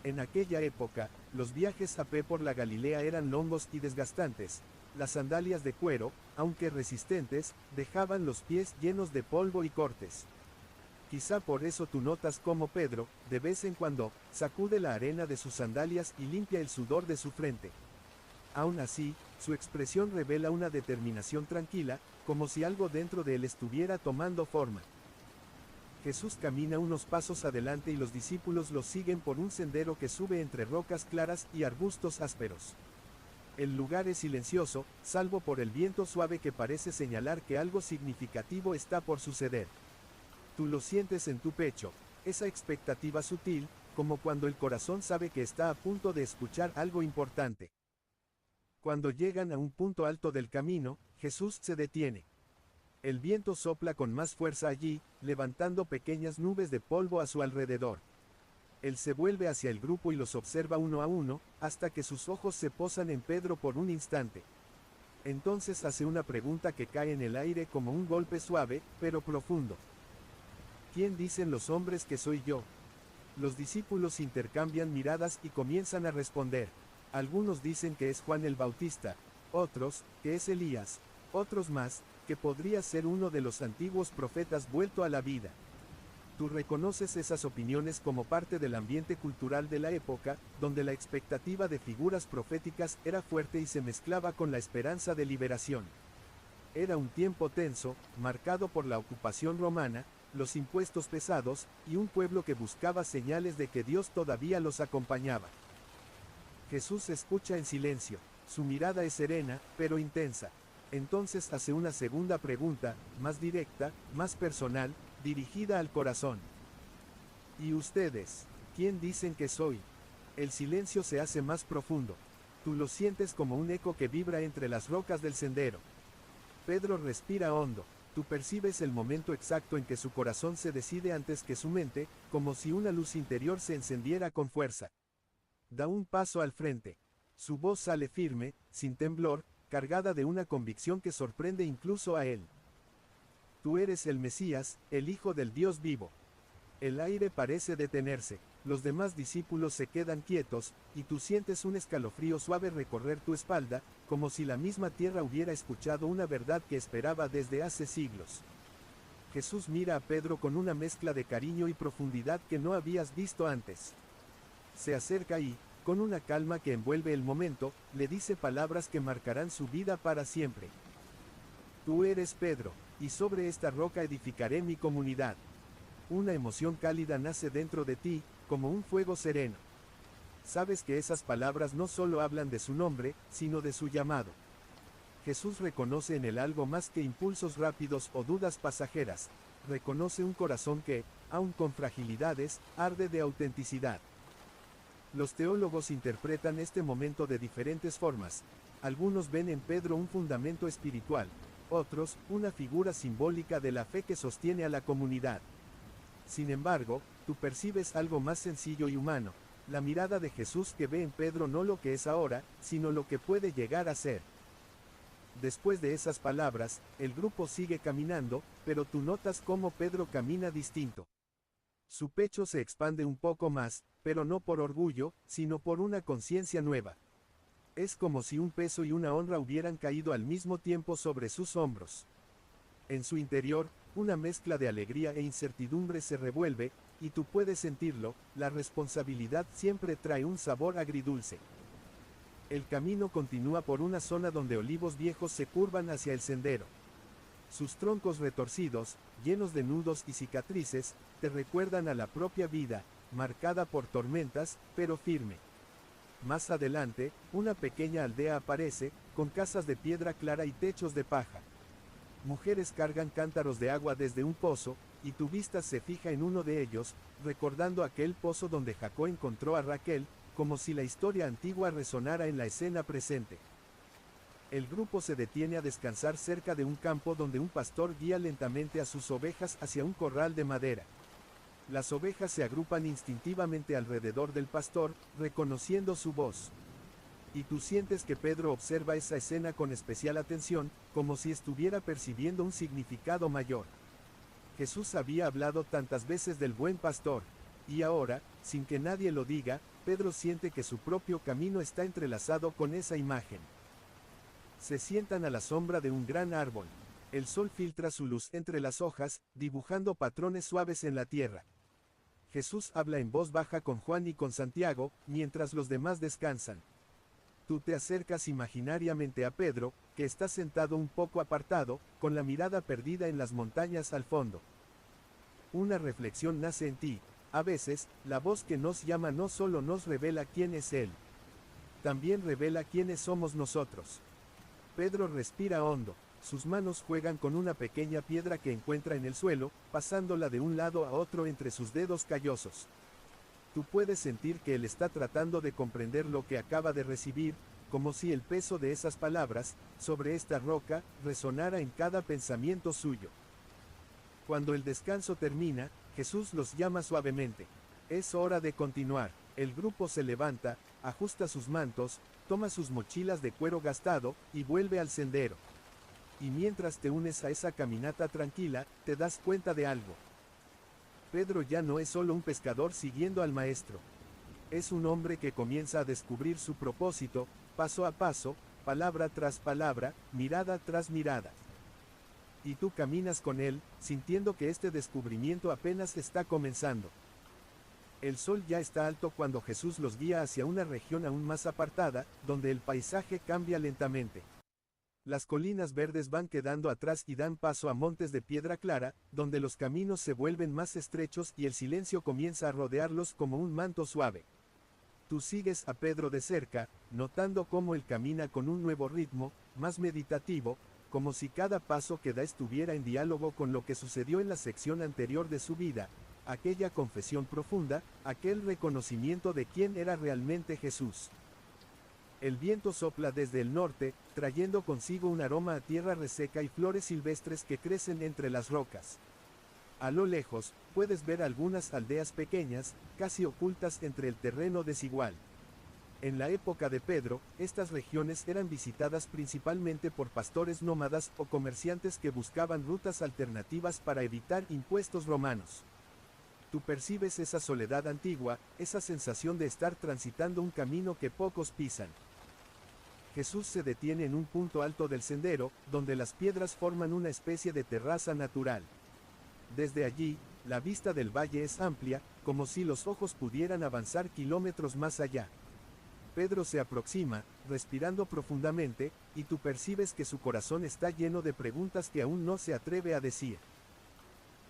En aquella época, los viajes a pie por la Galilea eran longos y desgastantes. Las sandalias de cuero, aunque resistentes, dejaban los pies llenos de polvo y cortes. Quizá por eso tú notas cómo Pedro, de vez en cuando, sacude la arena de sus sandalias y limpia el sudor de su frente. Aún así, su expresión revela una determinación tranquila, como si algo dentro de él estuviera tomando forma. Jesús camina unos pasos adelante y los discípulos lo siguen por un sendero que sube entre rocas claras y arbustos ásperos. El lugar es silencioso, salvo por el viento suave que parece señalar que algo significativo está por suceder. Tú lo sientes en tu pecho, esa expectativa sutil, como cuando el corazón sabe que está a punto de escuchar algo importante. Cuando llegan a un punto alto del camino, Jesús se detiene. El viento sopla con más fuerza allí, levantando pequeñas nubes de polvo a su alrededor. Él se vuelve hacia el grupo y los observa uno a uno, hasta que sus ojos se posan en Pedro por un instante. Entonces hace una pregunta que cae en el aire como un golpe suave, pero profundo. ¿Quién dicen los hombres que soy yo? Los discípulos intercambian miradas y comienzan a responder. Algunos dicen que es Juan el Bautista, otros, que es Elías, otros más, que podría ser uno de los antiguos profetas vuelto a la vida. Tú reconoces esas opiniones como parte del ambiente cultural de la época, donde la expectativa de figuras proféticas era fuerte y se mezclaba con la esperanza de liberación. Era un tiempo tenso, marcado por la ocupación romana, los impuestos pesados, y un pueblo que buscaba señales de que Dios todavía los acompañaba. Jesús escucha en silencio, su mirada es serena, pero intensa. Entonces hace una segunda pregunta, más directa, más personal, dirigida al corazón. ¿Y ustedes? ¿Quién dicen que soy? El silencio se hace más profundo. Tú lo sientes como un eco que vibra entre las rocas del sendero. Pedro respira hondo. Tú percibes el momento exacto en que su corazón se decide antes que su mente, como si una luz interior se encendiera con fuerza. Da un paso al frente. Su voz sale firme, sin temblor, cargada de una convicción que sorprende incluso a él. Tú eres el Mesías, el Hijo del Dios vivo. El aire parece detenerse, los demás discípulos se quedan quietos, y tú sientes un escalofrío suave recorrer tu espalda, como si la misma tierra hubiera escuchado una verdad que esperaba desde hace siglos. Jesús mira a Pedro con una mezcla de cariño y profundidad que no habías visto antes. Se acerca y, con una calma que envuelve el momento, le dice palabras que marcarán su vida para siempre. Tú eres Pedro, y sobre esta roca edificaré mi comunidad. Una emoción cálida nace dentro de ti, como un fuego sereno. Sabes que esas palabras no solo hablan de su nombre, sino de su llamado. Jesús reconoce en él algo más que impulsos rápidos o dudas pasajeras, reconoce un corazón que, aun con fragilidades, arde de autenticidad. Los teólogos interpretan este momento de diferentes formas. Algunos ven en Pedro un fundamento espiritual, otros, una figura simbólica de la fe que sostiene a la comunidad. Sin embargo, tú percibes algo más sencillo y humano, la mirada de Jesús que ve en Pedro no lo que es ahora, sino lo que puede llegar a ser. Después de esas palabras, el grupo sigue caminando, pero tú notas cómo Pedro camina distinto. Su pecho se expande un poco más, pero no por orgullo, sino por una conciencia nueva. Es como si un peso y una honra hubieran caído al mismo tiempo sobre sus hombros. En su interior, una mezcla de alegría e incertidumbre se revuelve, y tú puedes sentirlo, la responsabilidad siempre trae un sabor agridulce. El camino continúa por una zona donde olivos viejos se curvan hacia el sendero. Sus troncos retorcidos, llenos de nudos y cicatrices, te recuerdan a la propia vida, marcada por tormentas, pero firme. Más adelante, una pequeña aldea aparece, con casas de piedra clara y techos de paja. Mujeres cargan cántaros de agua desde un pozo, y tu vista se fija en uno de ellos, recordando aquel pozo donde Jacob encontró a Raquel, como si la historia antigua resonara en la escena presente. El grupo se detiene a descansar cerca de un campo donde un pastor guía lentamente a sus ovejas hacia un corral de madera. Las ovejas se agrupan instintivamente alrededor del pastor, reconociendo su voz. Y tú sientes que Pedro observa esa escena con especial atención, como si estuviera percibiendo un significado mayor. Jesús había hablado tantas veces del buen pastor, y ahora, sin que nadie lo diga, Pedro siente que su propio camino está entrelazado con esa imagen. Se sientan a la sombra de un gran árbol. El sol filtra su luz entre las hojas, dibujando patrones suaves en la tierra. Jesús habla en voz baja con Juan y con Santiago, mientras los demás descansan. Tú te acercas imaginariamente a Pedro, que está sentado un poco apartado, con la mirada perdida en las montañas al fondo. Una reflexión nace en ti. A veces, la voz que nos llama no solo nos revela quién es Él, también revela quiénes somos nosotros. Pedro respira hondo, sus manos juegan con una pequeña piedra que encuentra en el suelo, pasándola de un lado a otro entre sus dedos callosos. Tú puedes sentir que él está tratando de comprender lo que acaba de recibir, como si el peso de esas palabras, sobre esta roca, resonara en cada pensamiento suyo. Cuando el descanso termina, Jesús los llama suavemente. Es hora de continuar. El grupo se levanta, ajusta sus mantos, toma sus mochilas de cuero gastado, y vuelve al sendero. Y mientras te unes a esa caminata tranquila, te das cuenta de algo. Pedro ya no es solo un pescador siguiendo al maestro. Es un hombre que comienza a descubrir su propósito, paso a paso, palabra tras palabra, mirada tras mirada. Y tú caminas con él, sintiendo que este descubrimiento apenas está comenzando. El sol ya está alto cuando Jesús los guía hacia una región aún más apartada, donde el paisaje cambia lentamente. Las colinas verdes van quedando atrás y dan paso a montes de piedra clara, donde los caminos se vuelven más estrechos y el silencio comienza a rodearlos como un manto suave. Tú sigues a Pedro de cerca, notando cómo él camina con un nuevo ritmo, más meditativo, como si cada paso que da estuviera en diálogo con lo que sucedió en la sección anterior de su vida, aquella confesión profunda, aquel reconocimiento de quién era realmente Jesús. El viento sopla desde el norte, trayendo consigo un aroma a tierra reseca y flores silvestres que crecen entre las rocas. A lo lejos, puedes ver algunas aldeas pequeñas, casi ocultas entre el terreno desigual. En la época de Pedro, estas regiones eran visitadas principalmente por pastores nómadas o comerciantes que buscaban rutas alternativas para evitar impuestos romanos. Tú percibes esa soledad antigua, esa sensación de estar transitando un camino que pocos pisan. Jesús se detiene en un punto alto del sendero, donde las piedras forman una especie de terraza natural. Desde allí, la vista del valle es amplia, como si los ojos pudieran avanzar kilómetros más allá. Pedro se aproxima, respirando profundamente, y tú percibes que su corazón está lleno de preguntas que aún no se atreve a decir.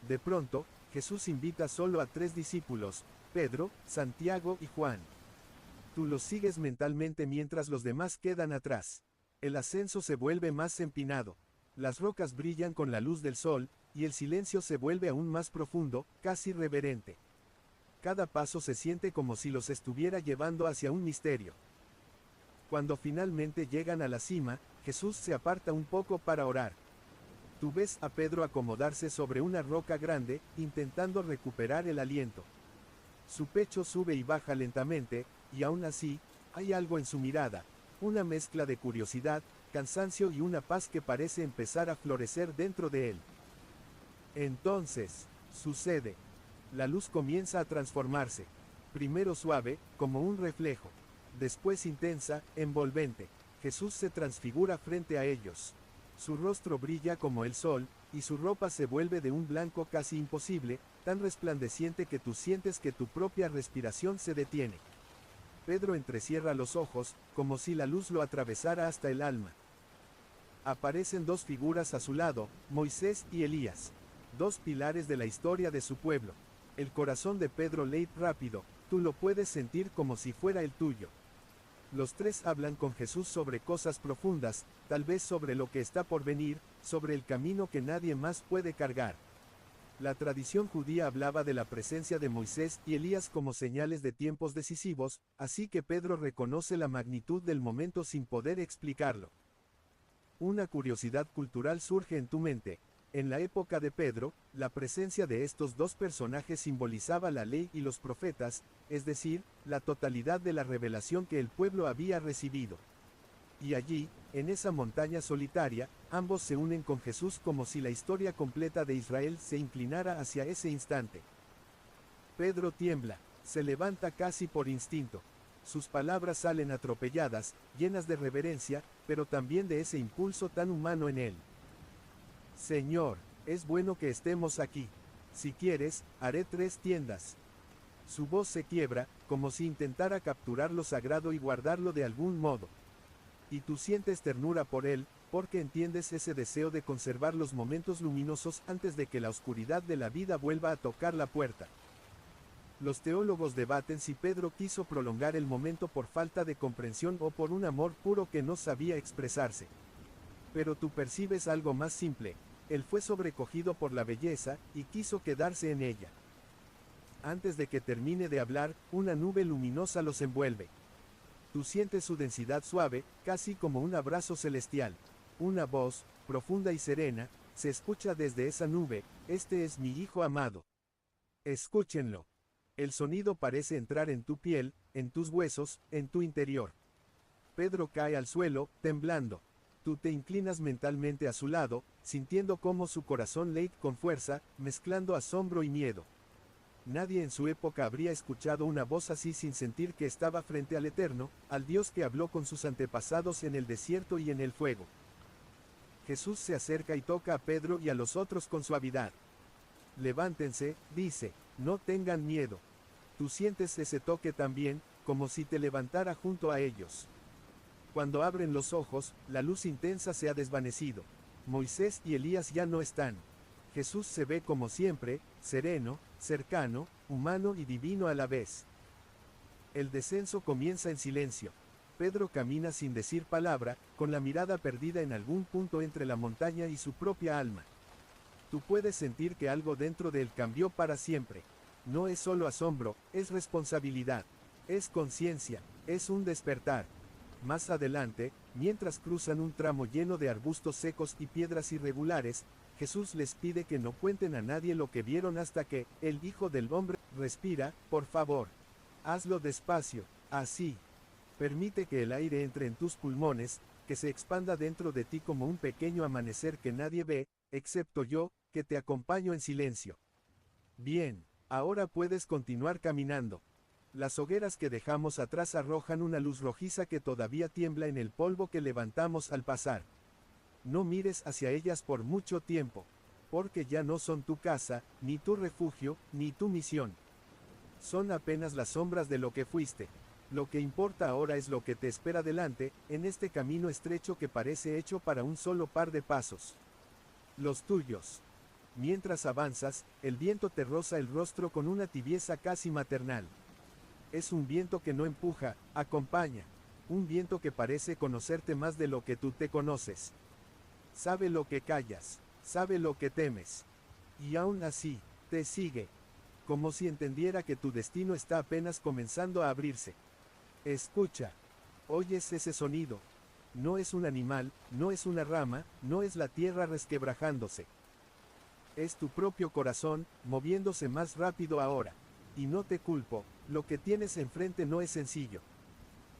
De pronto, Jesús invita solo a 3 discípulos, Pedro, Santiago y Juan. Tú los sigues mentalmente mientras los demás quedan atrás. El ascenso se vuelve más empinado. Las rocas brillan con la luz del sol, y el silencio se vuelve aún más profundo, casi reverente. Cada paso se siente como si los estuviera llevando hacia un misterio. Cuando finalmente llegan a la cima, Jesús se aparta un poco para orar. Tú ves a Pedro acomodarse sobre una roca grande, intentando recuperar el aliento. Su pecho sube y baja lentamente, y aún así, hay algo en su mirada, una mezcla de curiosidad, cansancio y una paz que parece empezar a florecer dentro de él. Entonces, sucede. La luz comienza a transformarse. Primero suave, como un reflejo. Después intensa, envolvente. Jesús se transfigura frente a ellos. Su rostro brilla como el sol, y su ropa se vuelve de un blanco casi imposible, tan resplandeciente que tú sientes que tu propia respiración se detiene. Pedro entrecierra los ojos, como si la luz lo atravesara hasta el alma. Aparecen 2 figuras a su lado, Moisés y Elías. 2 pilares de la historia de su pueblo. El corazón de Pedro late rápido, tú lo puedes sentir como si fuera el tuyo. Los 3 hablan con Jesús sobre cosas profundas, tal vez sobre lo que está por venir, sobre el camino que nadie más puede cargar. La tradición judía hablaba de la presencia de Moisés y Elías como señales de tiempos decisivos, así que Pedro reconoce la magnitud del momento sin poder explicarlo. Una curiosidad cultural surge en tu mente. En la época de Pedro, la presencia de estos 2 personajes simbolizaba la ley y los profetas, es decir, la totalidad de la revelación que el pueblo había recibido. Y allí, en esa montaña solitaria, ambos se unen con Jesús como si la historia completa de Israel se inclinara hacia ese instante. Pedro tiembla, se levanta casi por instinto. Sus palabras salen atropelladas, llenas de reverencia, pero también de ese impulso tan humano en él. Señor, es bueno que estemos aquí. Si quieres, haré 3 tiendas. Su voz se quiebra, como si intentara capturar lo sagrado y guardarlo de algún modo. Y tú sientes ternura por él, porque entiendes ese deseo de conservar los momentos luminosos antes de que la oscuridad de la vida vuelva a tocar la puerta. Los teólogos debaten si Pedro quiso prolongar el momento por falta de comprensión o por un amor puro que no sabía expresarse. Pero tú percibes algo más simple. Él fue sobrecogido por la belleza, y quiso quedarse en ella. Antes de que termine de hablar, una nube luminosa los envuelve. Tú sientes su densidad suave, casi como un abrazo celestial. Una voz, profunda y serena, se escucha desde esa nube: este es mi Hijo amado. Escúchenlo. El sonido parece entrar en tu piel, en tus huesos, en tu interior. Pedro cae al suelo, temblando. Tú te inclinas mentalmente a su lado, sintiendo cómo su corazón late con fuerza, mezclando asombro y miedo. Nadie en su época habría escuchado una voz así sin sentir que estaba frente al Eterno, al Dios que habló con sus antepasados en el desierto y en el fuego. Jesús se acerca y toca a Pedro y a los otros con suavidad. Levántense, dice, no tengan miedo. Tú sientes ese toque también, como si te levantara junto a ellos. Cuando abren los ojos, la luz intensa se ha desvanecido. Moisés y Elías ya no están. Jesús se ve como siempre, sereno, cercano, humano y divino a la vez. El descenso comienza en silencio. Pedro camina sin decir palabra, con la mirada perdida en algún punto entre la montaña y su propia alma. Tú puedes sentir que algo dentro de él cambió para siempre. No es solo asombro, es responsabilidad. Es conciencia, es un despertar. Más adelante, mientras cruzan un tramo lleno de arbustos secos y piedras irregulares, Jesús les pide que no cuenten a nadie lo que vieron hasta que el Hijo del Hombre respira. Por favor, hazlo despacio, así. Permite que el aire entre en tus pulmones, que se expanda dentro de ti como un pequeño amanecer que nadie ve, excepto yo, que te acompaño en silencio. Bien, ahora puedes continuar caminando. Las hogueras que dejamos atrás arrojan una luz rojiza que todavía tiembla en el polvo que levantamos al pasar. No mires hacia ellas por mucho tiempo, porque ya no son tu casa, ni tu refugio, ni tu misión. Son apenas las sombras de lo que fuiste. Lo que importa ahora es lo que te espera delante, en este camino estrecho que parece hecho para un solo par de pasos. Los tuyos. Mientras avanzas, el viento te roza el rostro con una tibieza casi maternal. Es un viento que no empuja, acompaña. Un viento que parece conocerte más de lo que tú te conoces. Sabe lo que callas, sabe lo que temes. Y aún así, te sigue. Como si entendiera que tu destino está apenas comenzando a abrirse. Escucha. ¿Oyes ese sonido? No es un animal, no es una rama, no es la tierra resquebrajándose. Es tu propio corazón, moviéndose más rápido ahora. Y no te culpo, lo que tienes enfrente no es sencillo.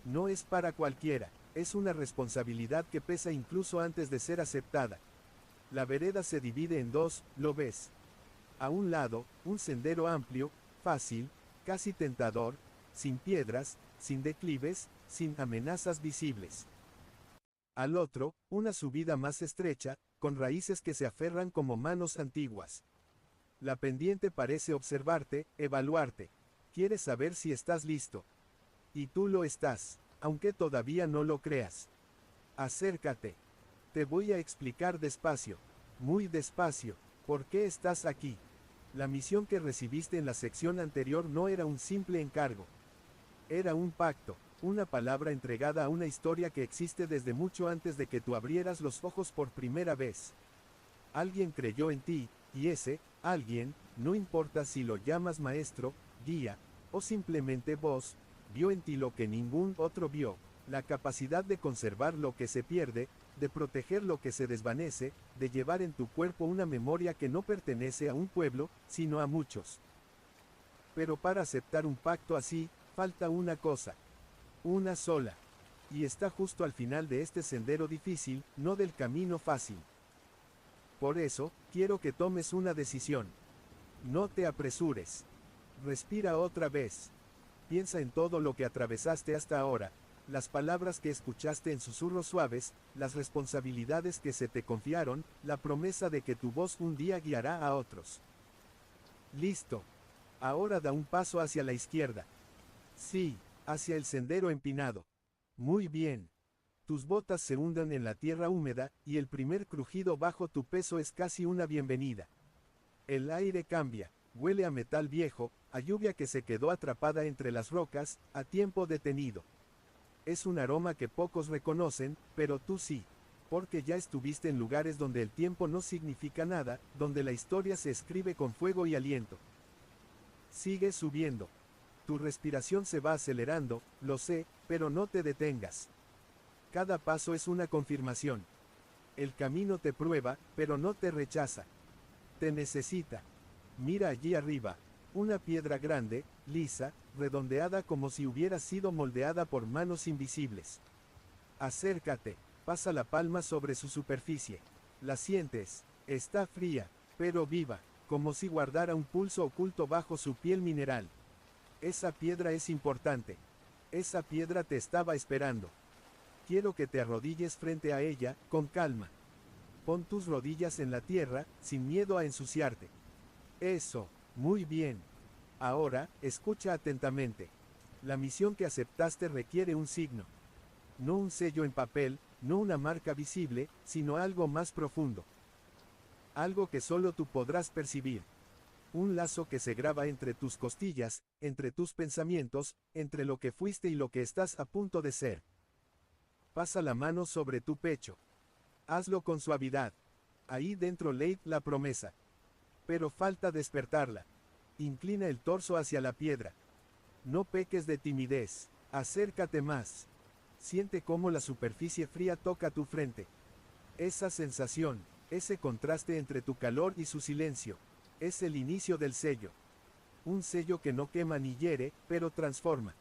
No es para cualquiera, es una responsabilidad que pesa incluso antes de ser aceptada. La vereda se divide en dos, ¿lo ves? A un lado, un sendero amplio, fácil, casi tentador, sin piedras, sin declives, sin amenazas visibles. Al otro, una subida más estrecha, con raíces que se aferran como manos antiguas. La pendiente parece observarte, evaluarte. Quiere saber si estás listo. Y tú lo estás, aunque todavía no lo creas. Acércate. Te voy a explicar despacio, muy despacio, por qué estás aquí. La misión que recibiste en la sección anterior no era un simple encargo. Era un pacto, una palabra entregada a una historia que existe desde mucho antes de que tú abrieras los ojos por primera vez. Alguien creyó en ti, y ese alguien, no importa si lo llamas maestro, guía, o simplemente voz, vio en ti lo que ningún otro vio, la capacidad de conservar lo que se pierde, de proteger lo que se desvanece, de llevar en tu cuerpo una memoria que no pertenece a un pueblo, sino a muchos. Pero para aceptar un pacto así, falta una cosa. Una sola. Y está justo al final de este sendero difícil, no del camino fácil. Por eso, quiero que tomes una decisión. No te apresures. Respira otra vez. Piensa en todo lo que atravesaste hasta ahora, las palabras que escuchaste en susurros suaves, las responsabilidades que se te confiaron, la promesa de que tu voz un día guiará a otros. Listo. Ahora da un paso hacia la izquierda. Sí, hacia el sendero empinado. Muy bien. Tus botas se hunden en la tierra húmeda, y el primer crujido bajo tu peso es casi una bienvenida. El aire cambia, huele a metal viejo, a lluvia que se quedó atrapada entre las rocas, a tiempo detenido. Es un aroma que pocos reconocen, pero tú sí. Porque ya estuviste en lugares donde el tiempo no significa nada, donde la historia se escribe con fuego y aliento. Sigue subiendo. Tu respiración se va acelerando, lo sé, pero no te detengas. Cada paso es una confirmación. El camino te prueba, pero no te rechaza. Te necesita. Mira allí arriba. Una piedra grande, lisa, redondeada como si hubiera sido moldeada por manos invisibles. Acércate, pasa la palma sobre su superficie. La sientes, está fría, pero viva, como si guardara un pulso oculto bajo su piel mineral. Esa piedra es importante. Esa piedra te estaba esperando. Quiero que te arrodilles frente a ella, con calma. Pon tus rodillas en la tierra, sin miedo a ensuciarte. Eso, muy bien. Ahora, escucha atentamente. La misión que aceptaste requiere un signo. No un sello en papel, no una marca visible, sino algo más profundo. Algo que solo tú podrás percibir. Un lazo que se graba entre tus costillas, entre tus pensamientos, entre lo que fuiste y lo que estás a punto de ser. Pasa la mano sobre tu pecho. Hazlo con suavidad. Ahí dentro lee la promesa. Pero falta despertarla. Inclina el torso hacia la piedra. No peques de timidez. Acércate más. Siente cómo la superficie fría toca tu frente. Esa sensación, ese contraste entre tu calor y su silencio, es el inicio del sello. Un sello que no quema ni hiere, pero transforma.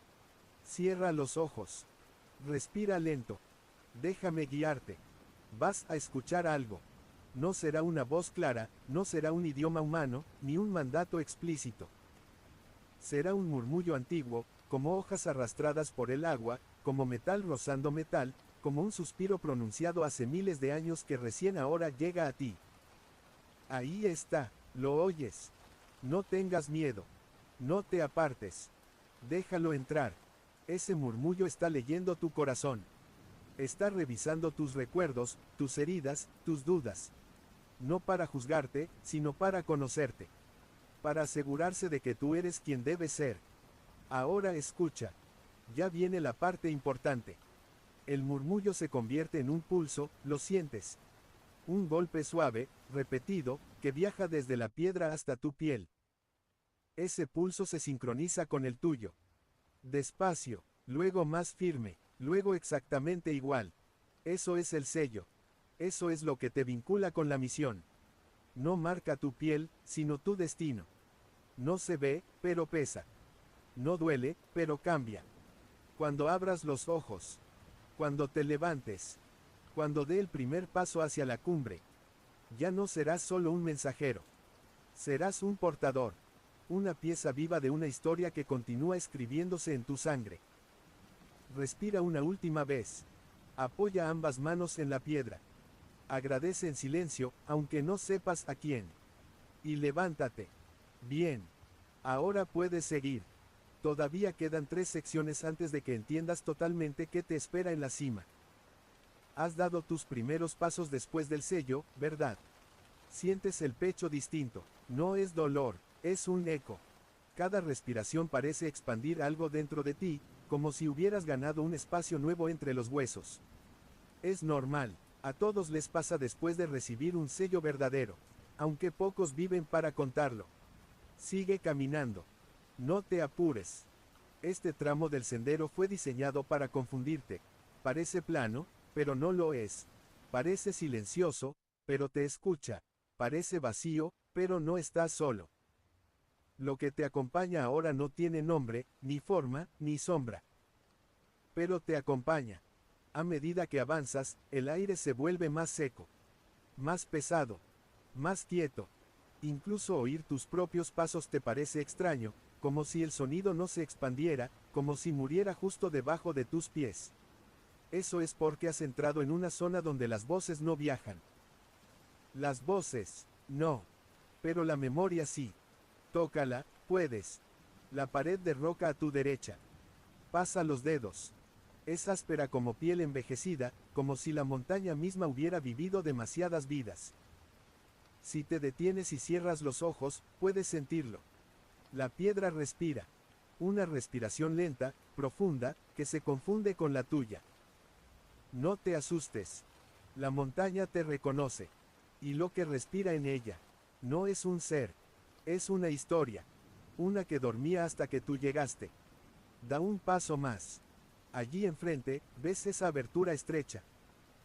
Cierra los ojos. Respira lento. Déjame guiarte. Vas a escuchar algo. No será una voz clara, no será un idioma humano, ni un mandato explícito. Será un murmullo antiguo, como hojas arrastradas por el agua, como metal rozando metal, como un suspiro pronunciado hace miles de años que recién ahora llega a ti. Ahí está, lo oyes. No tengas miedo. No te apartes. Déjalo entrar. Ese murmullo está leyendo tu corazón. Está revisando tus recuerdos, tus heridas, tus dudas. No para juzgarte, sino para conocerte. Para asegurarse de que tú eres quien debes ser. Ahora escucha. Ya viene la parte importante. El murmullo se convierte en un pulso, lo sientes. Un golpe suave, repetido, que viaja desde la piedra hasta tu piel. Ese pulso se sincroniza con el tuyo. Despacio, luego más firme, luego exactamente igual. Eso es el sello. Eso es lo que te vincula con la misión. No marca tu piel, sino tu destino. No se ve, pero pesa. No duele, pero cambia. Cuando abras los ojos. Cuando te levantes. Cuando dé el primer paso hacia la cumbre. Ya no serás solo un mensajero. Serás un portador. Una pieza viva de una historia que continúa escribiéndose en tu sangre. Respira una última vez. Apoya ambas manos en la piedra. Agradece en silencio, aunque no sepas a quién. Y levántate. Bien. Ahora puedes seguir. Todavía quedan 3 secciones antes de que entiendas totalmente qué te espera en la cima. Has dado tus primeros pasos después del sello, ¿verdad? Sientes el pecho distinto. No es dolor, es un eco. Cada respiración parece expandir algo dentro de ti, como si hubieras ganado un espacio nuevo entre los huesos. Es normal, a todos les pasa después de recibir un sello verdadero, aunque pocos viven para contarlo. Sigue caminando. No te apures. Este tramo del sendero fue diseñado para confundirte. Parece plano, pero no lo es. Parece silencioso, pero te escucha. Parece vacío, pero no estás solo. Lo que te acompaña ahora no tiene nombre, ni forma, ni sombra. Pero te acompaña. A medida que avanzas, el aire se vuelve más seco, más pesado, más quieto. Incluso oír tus propios pasos te parece extraño, como si el sonido no se expandiera, como si muriera justo debajo de tus pies. Eso es porque has entrado en una zona donde las voces no viajan. Las voces, no. Pero la memoria sí. Tócala, puedes. La pared de roca a tu derecha. Pasa los dedos. Es áspera como piel envejecida, como si la montaña misma hubiera vivido demasiadas vidas. Si te detienes y cierras los ojos, puedes sentirlo. La piedra respira. Una respiración lenta, profunda, que se confunde con la tuya. No te asustes. La montaña te reconoce. Y lo que respira en ella. No es un ser. Es una historia. Una que dormía hasta que tú llegaste. Da un paso más. Allí enfrente, ves esa abertura estrecha.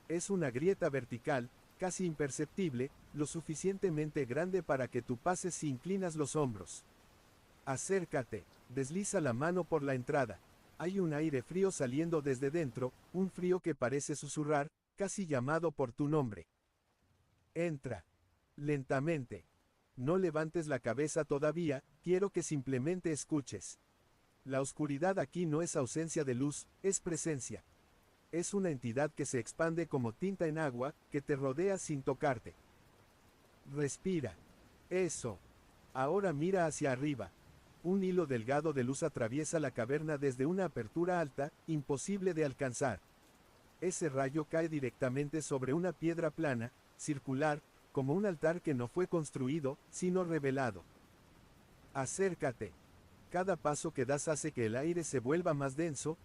Es una grieta vertical, casi imperceptible, lo suficientemente grande para que tú pases si inclinas los hombros. Acércate, desliza la mano por la entrada. Hay un aire frío saliendo desde dentro, un frío que parece susurrar, casi llamado por tu nombre. Entra. Lentamente. No levantes la cabeza todavía, quiero que simplemente escuches. La oscuridad aquí no es ausencia de luz, es presencia. Es una entidad que se expande como tinta en agua, que te rodea sin tocarte. Respira. Eso. Ahora mira hacia arriba. Un hilo delgado de luz atraviesa la caverna desde una apertura alta, imposible de alcanzar. Ese rayo cae directamente sobre una piedra plana, circular, como un altar que no fue construido, sino revelado. Acércate. Cada paso que das hace que el aire se vuelva más denso,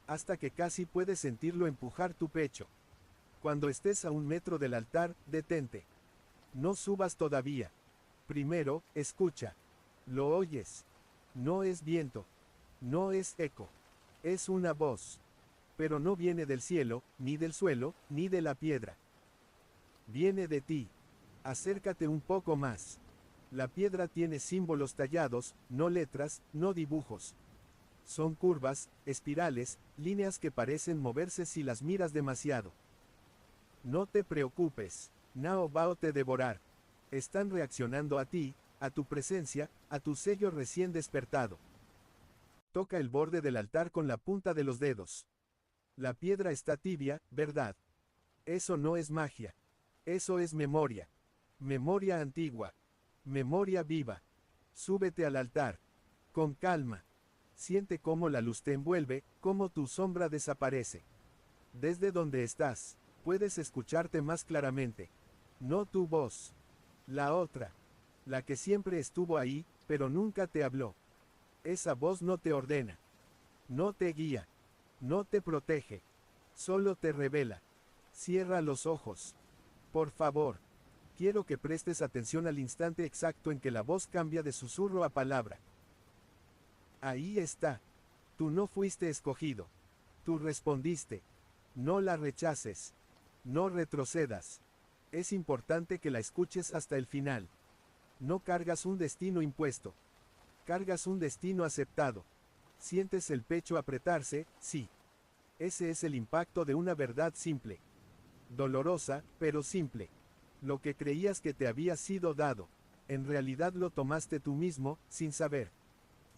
hasta que casi puedes sentirlo empujar tu pecho. Cuando estés a 1 metro del altar, detente. No subas todavía. Primero, escucha. ¿Lo oyes? No es viento. No es eco. Es una voz. Pero no viene del cielo, ni del suelo, ni de la piedra. Viene de ti. Acércate un poco más. La piedra tiene símbolos tallados, no letras, no dibujos. Son curvas, espirales, líneas que parecen moverse si las miras demasiado. No te preocupes, Nao Bao te devorar. Están reaccionando a ti, a tu presencia, a tu sello recién despertado. Toca el borde del altar con la punta de los dedos. La piedra está tibia, ¿verdad? Eso no es magia. Eso es memoria. Memoria antigua. Memoria viva. Súbete al altar. Con calma. Siente cómo la luz te envuelve, cómo tu sombra desaparece. Desde donde estás, puedes escucharte más claramente. No tu voz. La otra. La que siempre estuvo ahí, pero nunca te habló. Esa voz no te ordena. No te guía. No te protege. Solo te revela. Cierra los ojos. Por favor. Quiero que prestes atención al instante exacto en que la voz cambia de susurro a palabra. Ahí está. Tú no fuiste escogido. Tú respondiste. No la rechaces. No retrocedas. Es importante que la escuches hasta el final. No cargas un destino impuesto. Cargas un destino aceptado. Sientes el pecho apretarse, sí. Ese es el impacto de una verdad simple. Dolorosa, pero simple. Lo que creías que te había sido dado, en realidad lo tomaste tú mismo, sin saber.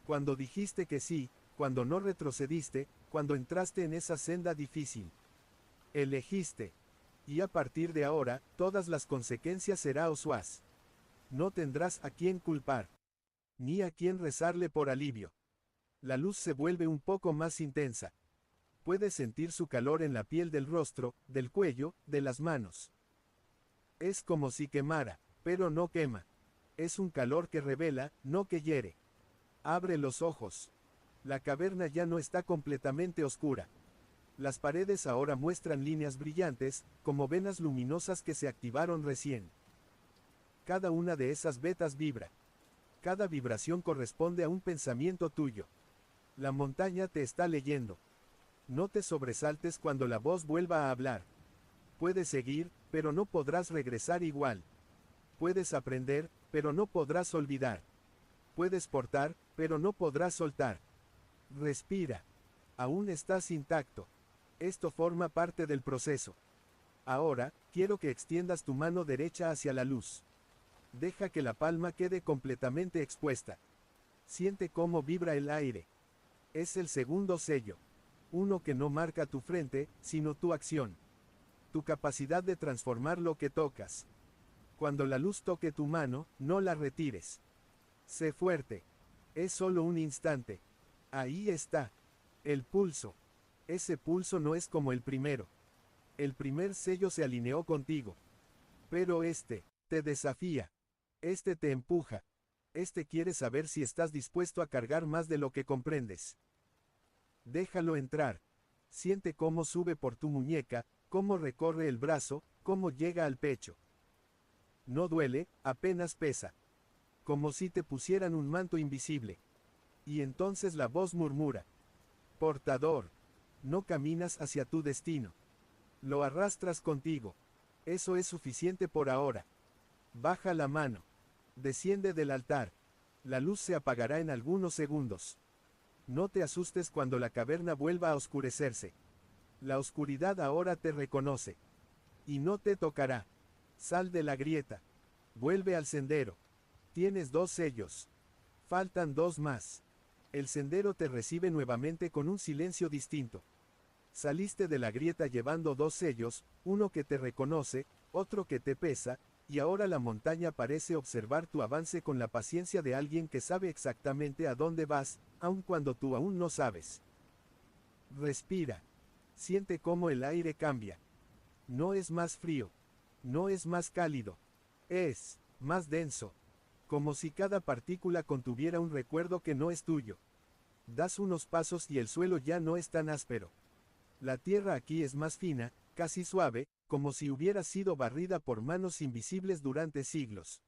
Cuando dijiste que sí, cuando no retrocediste, cuando entraste en esa senda difícil. Elegiste. Y a partir de ahora, todas las consecuencias será Osuas. No tendrás a quién culpar. Ni a quién rezarle por alivio. La luz se vuelve un poco más intensa. Puedes sentir su calor en la piel del rostro, del cuello, de las manos. Es como si quemara, pero no quema. Es un calor que revela, no que hiere. Abre los ojos. La caverna ya no está completamente oscura. Las paredes ahora muestran líneas brillantes, como venas luminosas que se activaron recién. Cada una de esas vetas vibra. Cada vibración corresponde a un pensamiento tuyo. La montaña te está leyendo. No te sobresaltes cuando la voz vuelva a hablar. Puedes seguir, pero no podrás regresar igual. Puedes aprender, pero no podrás olvidar. Puedes portar, pero no podrás soltar. Respira. Aún estás intacto. Esto forma parte del proceso. Ahora, quiero que extiendas tu mano derecha hacia la luz. Deja que la palma quede completamente expuesta. Siente cómo vibra el aire. Es el segundo sello. Uno que no marca tu frente, sino tu acción. Tu capacidad de transformar lo que tocas. Cuando la luz toque tu mano, no la retires. Sé fuerte. Es solo un instante. Ahí está. El pulso. Ese pulso no es como el primero. El primer sello se alineó contigo. Pero este, te desafía. Este te empuja. Este quiere saber si estás dispuesto a cargar más de lo que comprendes. Déjalo entrar. Siente cómo sube por tu muñeca, cómo recorre el brazo, cómo llega al pecho. No duele, apenas pesa. como si te pusieran un manto invisible. Y entonces la voz murmura: portador, no caminas hacia tu destino. Lo arrastras contigo. Eso es suficiente por ahora. Baja la mano. Desciende del altar. La luz se apagará en algunos segundos. No te asustes cuando la caverna vuelva a oscurecerse. La oscuridad ahora te reconoce. Y no te tocará. Sal de la grieta. Vuelve al sendero. Tienes 2 sellos. Faltan 2 más. El sendero te recibe nuevamente con un silencio distinto. Saliste de la grieta llevando 2 sellos, uno que te reconoce, otro que te pesa, y ahora la montaña parece observar tu avance con la paciencia de alguien que sabe exactamente a dónde vas, aun cuando tú aún no sabes. Respira. Siente cómo el aire cambia. No es más frío. No es más cálido. Es más denso. Como si cada partícula contuviera un recuerdo que no es tuyo. Das unos pasos y el suelo ya no es tan áspero. La tierra aquí es más fina, casi suave, como si hubiera sido barrida por manos invisibles durante siglos.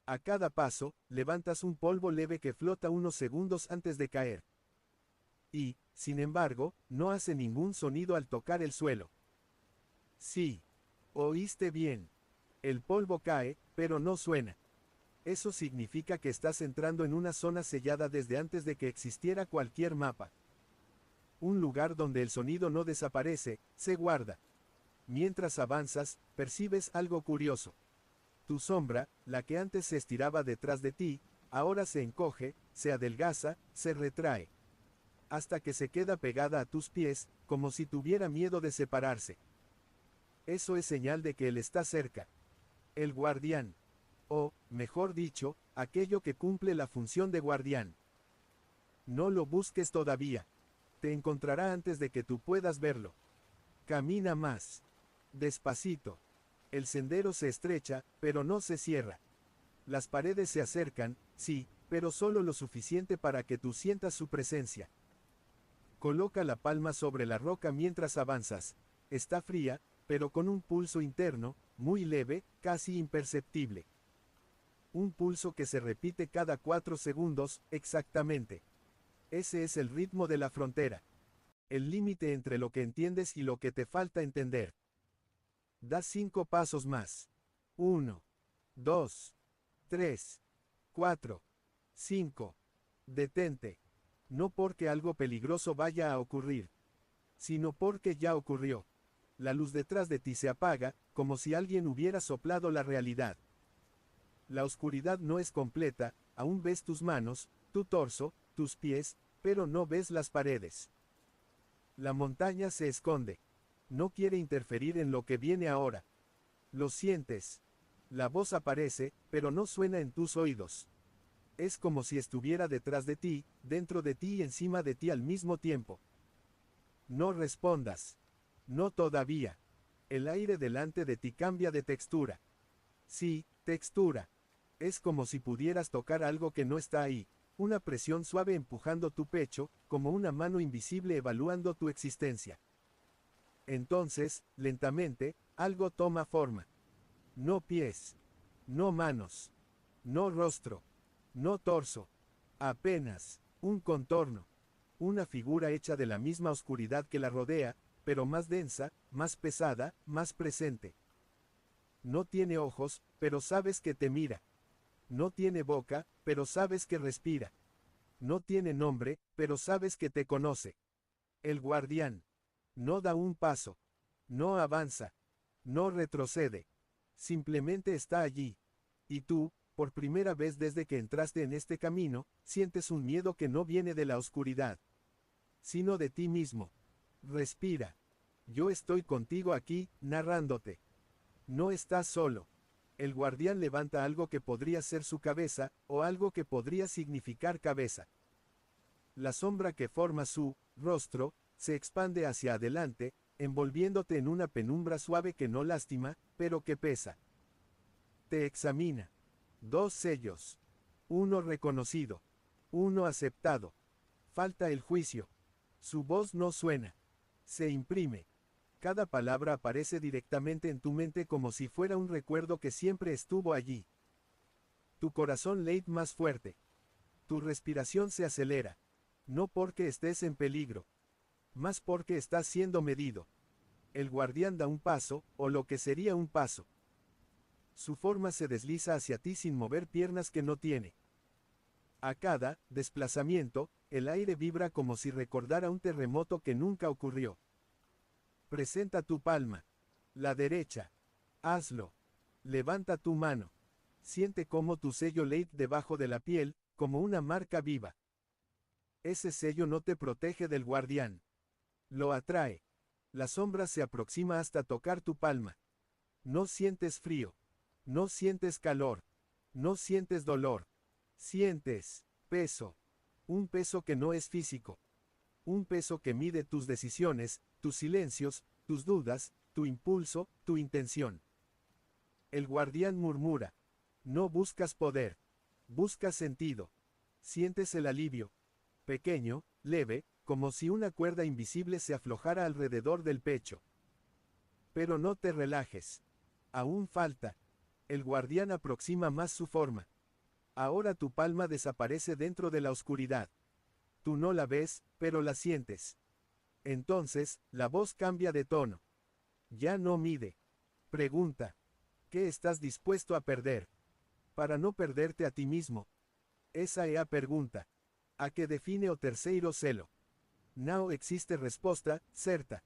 A cada paso, levantas un polvo leve que flota unos segundos antes de caer. Y, sin embargo, no hace ningún sonido al tocar el suelo. Sí. Oíste bien. El polvo cae, pero no suena. Eso significa que estás entrando en una zona sellada desde antes de que existiera cualquier mapa. Un lugar donde el sonido no desaparece, se guarda. Mientras avanzas, percibes algo curioso. Tu sombra, la que antes se estiraba detrás de ti, ahora se encoge, se adelgaza, se retrae. Hasta que se queda pegada a tus pies, como si tuviera miedo de separarse. Eso es señal de que él está cerca. El guardián. O, mejor dicho, aquello que cumple la función de guardián. No lo busques todavía. Te encontrará antes de que tú puedas verlo. Camina más. Despacito. El sendero se estrecha, pero no se cierra. Las paredes se acercan, sí, pero solo lo suficiente para que tú sientas su presencia. Coloca la palma sobre la roca mientras avanzas. Está fría, pero con un pulso interno, muy leve, casi imperceptible. Un pulso que se repite cada 4 segundos, exactamente. Ese es el ritmo de la frontera. El límite entre lo que entiendes y lo que te falta entender. Da 5 pasos más. 1, 2, 3, 4, 5. Detente. No porque algo peligroso vaya a ocurrir, sino porque ya ocurrió. La luz detrás de ti se apaga, como si alguien hubiera soplado la realidad. La oscuridad no es completa, aún ves tus manos, tu torso, tus pies, pero no ves las paredes. La montaña se esconde. No quiere interferir en lo que viene ahora. Lo sientes. La voz aparece, pero no suena en tus oídos. Es como si estuviera detrás de ti, dentro de ti y encima de ti al mismo tiempo. No respondas. No todavía. El aire delante de ti cambia de textura. Sí, textura. Es como si pudieras tocar algo que no está ahí. Una presión suave empujando tu pecho, como una mano invisible evaluando tu existencia. Entonces, lentamente, algo toma forma. No pies. No manos. No rostro. No torso. Apenas, un contorno. Una figura hecha de la misma oscuridad que la rodea, pero más densa, más pesada, más presente. No tiene ojos, pero sabes que te mira. No tiene boca, pero sabes que respira. No tiene nombre, pero sabes que te conoce. El guardián. No da un paso. No avanza. No retrocede. Simplemente está allí. Y tú, por primera vez desde que entraste en este camino, sientes un miedo que no viene de la oscuridad, sino de ti mismo. Respira. Yo estoy contigo aquí, narrándote. No estás solo. El guardián levanta algo que podría ser su cabeza, o algo que podría significar cabeza. La sombra que forma su rostro se expande hacia adelante, envolviéndote en una penumbra suave que no lastima, pero que pesa. Te examina. 2 sellos. Uno reconocido. Uno aceptado. Falta el juicio. Su voz no suena. Se imprime. Cada palabra aparece directamente en tu mente como si fuera un recuerdo que siempre estuvo allí. Tu corazón late más fuerte. Tu respiración se acelera. No porque estés en peligro, más porque estás siendo medido. El guardián da un paso, o lo que sería un paso. Su forma se desliza hacia ti sin mover piernas que no tiene. A cada desplazamiento, el aire vibra como si recordara un terremoto que nunca ocurrió. Presenta tu palma. La derecha. Hazlo. Levanta tu mano. Siente cómo tu sello late debajo de la piel, como una marca viva. Ese sello no te protege del guardián. Lo atrae. La sombra se aproxima hasta tocar tu palma. No sientes frío. No sientes calor. No sientes dolor. Sientes peso. Un peso que no es físico. Un peso que mide tus decisiones, tus silencios, tus dudas, tu impulso, tu intención. El guardián murmura. No buscas poder. Buscas sentido. Sientes el alivio. Pequeño, leve, como si una cuerda invisible se aflojara alrededor del pecho. Pero no te relajes. Aún falta. El guardián aproxima más su forma. Ahora tu palma desaparece dentro de la oscuridad. Tú no la ves, pero la sientes. Entonces, la voz cambia de tono. Ya no mide. Pregunta. ¿Qué estás dispuesto a perder? Para no perderte a ti mismo. Esa é a pergunta. A que define o terceiro selo. Não existe resposta certa.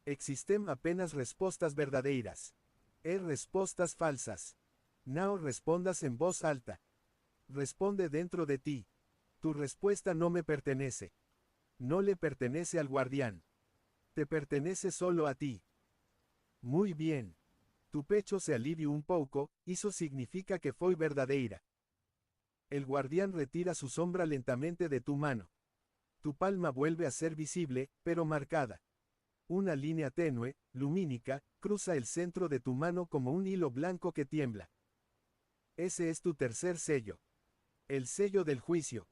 Existem apenas respostas verdadeiras. E respostas falsas. Não respondas en voz alta. Responde dentro de ti. Tu respuesta no me pertenece. No le pertenece al guardián. Te pertenece solo a ti. Muy bien. Tu pecho se alivia un pouco, isso significa que foi verdadeira. El guardián retira su sombra lentamente de tu mano. Tu palma vuelve a ser visible, pero marcada. Una línea tenue, lumínica, cruza el centro de tu mano como un hilo blanco que tiembla. Ese es tu tercer sello. El sello del juicio.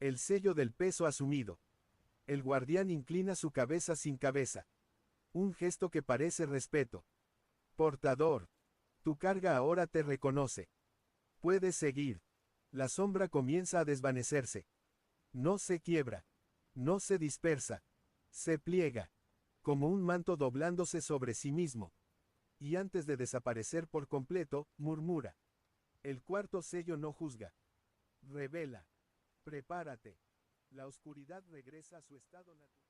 El sello del peso asumido. El guardián inclina su cabeza sin cabeza. Un gesto que parece respeto. Portador. Tu carga ahora te reconoce. Puedes seguir. La sombra comienza a desvanecerse. No se quiebra. No se dispersa. Se pliega. Como un manto doblándose sobre sí mismo. Y antes de desaparecer por completo, murmura. El cuarto sello no juzga. Revela. Prepárate. La oscuridad regresa a su estado natural.